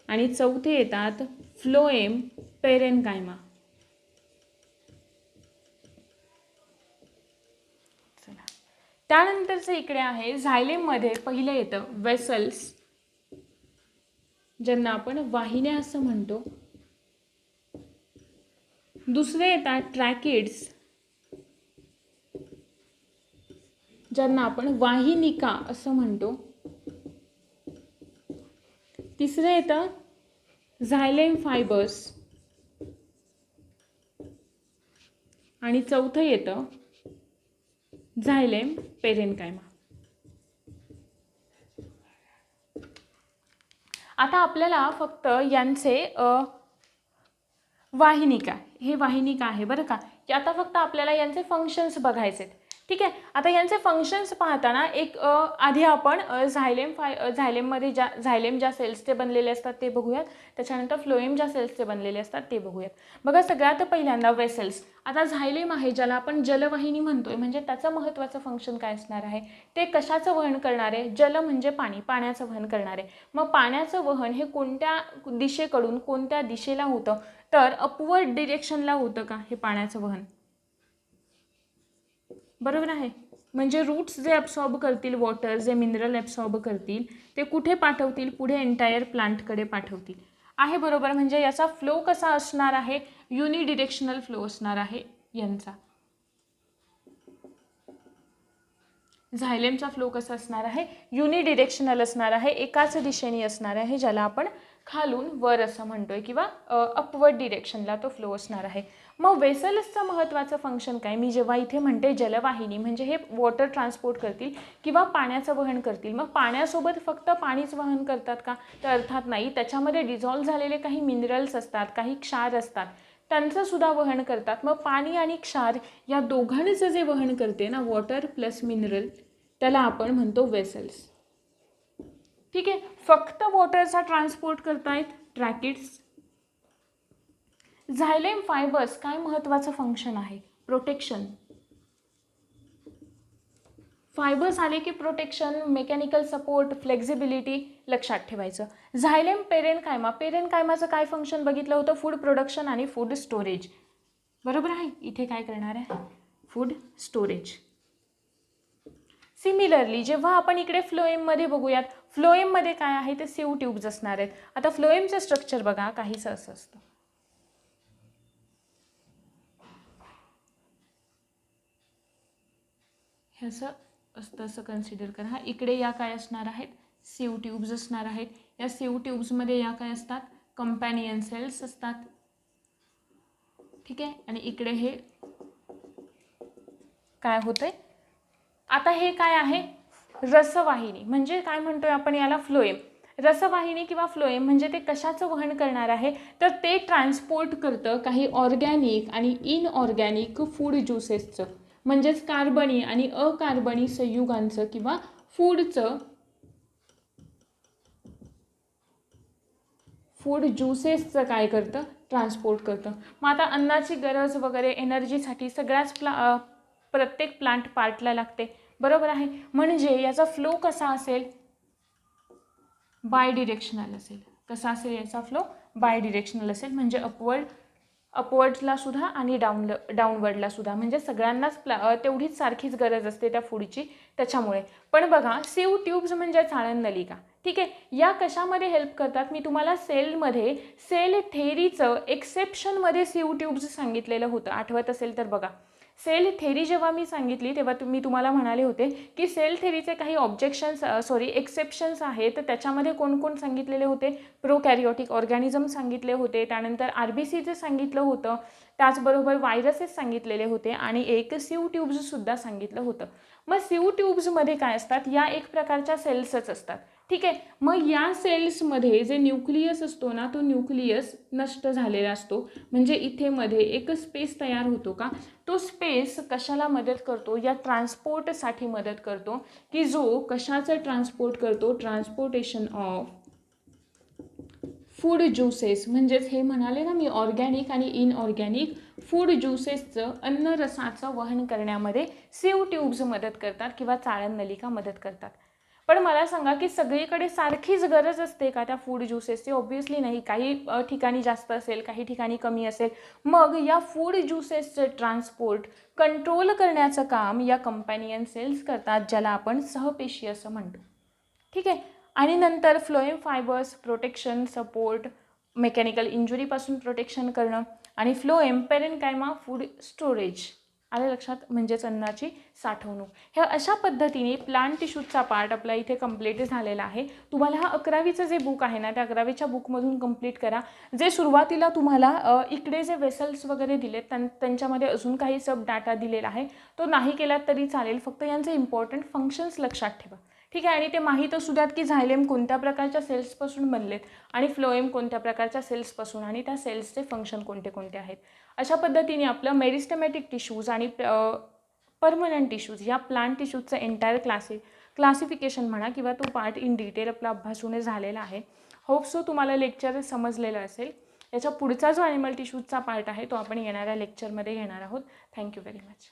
आणि चौथे येतात फ्लोएम पेरेनकायमा. त्यानंतरचं इकडे आहे झायलेममध्ये पहिलं येतं वेसल्स, ज्यांना आपण वाहिन्या असं म्हणतो. दुसरे येतात ट्रॅकिड्स, ज्यांना आपण वाहिनिका असं म्हणतो. तिसरं येतं झायलेम फायबर्स आणि चौथं येतं झायलेम पेरेनकायमा. आता आपल्याला फक्त यांचे वाहिनिका, हे वाहिनिका आहे बरं का. आता फक्त आपल्याला यांचे फंक्शन्स बघायचे. ठीक आहे. आता यांचे फंक्शन्स पाहताना एक आधी आपण झायलेममध्ये झायलेम ज्या सेल्सचे बनलेले असतात ते बघूयात. त्याच्यानंतर फ्लोएम ज्या सेल्सचे बनलेले असतात ते बघूयात. बघा सगळ्यात पहिल्यांदा वेसल्स. आता झायलेम आहे ज्याला आपण जलवाहिनी म्हणतोय, म्हणजे त्याचं महत्त्वाचं फंक्शन काय असणार आहे, ते कशाचं वहन करणार आहे. जल म्हणजे पाणी, पाण्याचं वहन करणार आहे. मग पाण्याचं वहन हे कोणत्या दिशेकडून कोणत्या दिशेला होतं तर अपवर्ड डिरेक्शनला होतं का हे पाण्याचं वहन. बरोबर आहे. म्हणजे रूट्स जे ॲब्सॉर्ब करतील वॉटर, जे मिनरल ॲब्सॉर्ब करतील ते कुठे पाठवतील? पुढे एंटायर प्लांटकडे पाठवतील. आहे बरोबर. म्हणजे याचा फ्लो कसा असणार आहे? युनिडिरेक्शनल फ्लो असणार आहे यांचा. झायलेमचा फ्लो कसा असणार आहे? युनिडिरेक्शनल असणार आहे, एकाच दिशेने असणार आहे, ज्याला आपण खालून वर असं म्हणतोय किंवा अपवर्ड डिरेक्शनला तो फ्लो असणार आहे. मग वेसल्सचं महत्त्वाचं फंक्शन काय? मी जेव्हा इथे म्हणते जलवाहिनी म्हणजे हे वॉटर ट्रान्सपोर्ट करतील किंवा पाण्याचं वहन करतील. मग पाण्यासोबत फक्त पाणीच वहन करतात का? तर अर्थात नाही. त्याच्यामध्ये डिझॉल्व्ह झालेले काही मिनरल्स असतात, काही क्षार असतात, त्यांचं सुद्धा वहन करतात. मग पाणी आणि क्षार या दोघांचं जे वहन करते ना, वॉटर प्लस मिनरल, त्याला आपण म्हणतो वेसल्स. ठीक आहे. फक्त वॉटरचा ट्रान्सपोर्ट करतायत ट्रॅकिड्स. झायलेम फायबर्स काय महत्त्वाचं फंक्शन आहे? प्रोटेक्शन. फायबर्स आले की प्रोटेक्शन, मेकॅनिकल सपोर्ट, फ्लेक्झिबिलिटी लक्षात ठेवायचं. झायलेम पेरेनकायमा, पेरेनकायमाचं काय फंक्शन बघितलं होतं? फूड प्रोडक्शन आणि फूड स्टोरेज. बरोबर आहे. इथे काय करणार आहे? Food storage. सिमिलरली जेव्हा आपण इकडे फ्लोएममध्ये बघूयात, फ्लोएममध्ये काय आहे? ते सीव ट्यूब्स असणार आहेत. आता फ्लोएमचं स्ट्रक्चर बघा, काहीसं असं असतं. हे असं असतं, असं कन्सिडर करा. इकडे या काय असणार आहेत? सीव ट्यूब्स असणार आहेत. या सीव ट्यूब्समध्ये या काय असतात? कंपॅनियन सेल्स असतात. ठीक आहे. आणि इकडे हे काय होतंय? आता हे काय आहे? रसवाहिनी. म्हणजे काय म्हणतोय आपण याला? फ्लोएम. रसवाहिनी किंवा फ्लोएम म्हणजे ते कशाचं वहन करणार आहे? तर ते ट्रान्सपोर्ट करतं काही ऑर्गॅनिक आणि इनऑर्गॅनिक फूड ज्युसेसचं, म्हणजेच कार्बनी आणि अकार्बनी संयुगांचं किंवा फूड ज्युसेसचं काय करतं? ट्रान्सपोर्ट करतं. मग आता अन्नाची गरज वगैरे एनर्जीसाठी सगळ्याच प्रत्येक प्लांट पार्टला लागते. बरोबर आहे. म्हणजे याचा फ्लो कसा असेल? बाय डिरेक्शनल असेल. कसा असेल याचा फ्लो? बाय डिरेक्शनल असेल. म्हणजे अपवर्ड्सला सुद्धा आणि डाऊनवर्डला सुद्धा. म्हणजे सगळ्यांनाच तेवढीच सारखीच गरज असते त्या फूडची, त्याच्यामुळे. पण बघा, सीव ट्यूब्स म्हणजे चाळण नलिका. ठीक आहे. या कशामध्ये हेल्प करतात? मी तुम्हाला सेलमध्ये सेल थेअरीचं एक्सेप्शनमध्ये सीव ट्यूब्स सांगितलेलं होतं, आठवत असेल तर बघा. सेल थेअरी जेव्हा मी सांगितली तेव्हा मी तुम्हाला म्हणाले होते की सेल थेअरीचे काही एक्सेप्शन्स आहेत. त्याच्यामध्ये कोण कोण सांगितलेले होते? प्रोकॅरियोटिक ऑर्गॅनिझम सांगितले होते, त्यानंतर RBCचे सांगितलं होतं, त्याचबरोबर व्हायरसेस सांगितलेले होते आणि एक सीव ट्यूब्ससुद्धा सांगितलं होतं. मग सीव ट्यूब्समध्ये काय असतात? या एक प्रकारच्या सेल्सच असतात. ठीक आहे. मग या सेल्समध्ये जे न्यूक्लियस असतो ना, तो न्यूक्लियस नष्ट झालेला असतो. म्हणजे इथे मध्ये एक स्पेस तयार होतो का? तो स्पेस कशाला मदत करतो? या ट्रान्सपोर्टसाठी मदत करतो, की जो कशाचं ट्रान्सपोर्ट करतो? Transportation of food juices. म्हणजेच हे म्हणाले ना मी, ऑर्गॅनिक आणि इनऑर्गॅनिक फूड ज्युसेसचं, अन्न रसाचं वहन करण्यामध्ये सीव ट्यूब्स मदत करतात किंवा चाळण नलिका मदत करतात. पण मला सांगा की सगळीकडे सारखीच गरज असते का त्या फूड ज्युसेसची? ऑब्व्हियसली नाही. काही ठिकाणी जास्त असेल, काही ठिकाणी कमी असेल. मग या फूड ज्युसेसचं ट्रान्सपोर्ट कंट्रोल करण्याचं काम या कंपॅनियन सेल्स करतात, ज्याला आपण सहपेशी असं म्हणतो. ठीक आहे. आणि नंतर phloem fibres protection, support, mechanical इंजुरीपासून प्रोटेक्शन करणं, आणि फ्लोएम पेरेनकायमा फूड स्टोरेज. आलं लक्षात? म्हणजेच अन्नाची साठवणूक. हे अशा पद्धतीने प्लांट टिश्यूजचा पार्ट आपला इथे कंप्लीट झालेला आहे. तुम्हाला हा 11वीचं जे बुक आहे ना, त्या 11वीच्या बुकमधून कंप्लीट करा. जे सुरुवातीला तुम्हाला इकडे जे वेसल्स वगैरे दिलेत त्यांच्यामध्ये अजून काही सब डाटा दिलेला आहे, तो नाही केलात तरी चालेल. फक्त यांचे इम्पॉर्टंट फंक्शन्स लक्षात ठेवा. ठीक आहे. आणि ते माहीत असू द्यात की झायलेम कोणत्या प्रकारच्या सेल्सपासून बनलेत आणि फ्लोएम कोणत्या प्रकारच्या सेल्सपासून, आणि त्या सेल्सचे फंक्शन कोणते कोणते आहेत. अशा पद्धतीने आपलं मेरिस्टेमॅटिक टिश्यूज आणि परमनंट टिश्यूज या प्लांट टिश्यूजचं एंटायर क्लासिफिकेशन म्हणा किंवा तो पार्ट इन डिटेल आपला अभ्यासून झालेला आहे. होप सो तुम्हाला लेक्चर समजलेलं असेल. याच्या पुढचा जो ॲनिमल टिश्यूजचा पार्ट आहे तो आपण येणाऱ्या लेक्चरमध्ये घेणार आहोत. Thank you very much.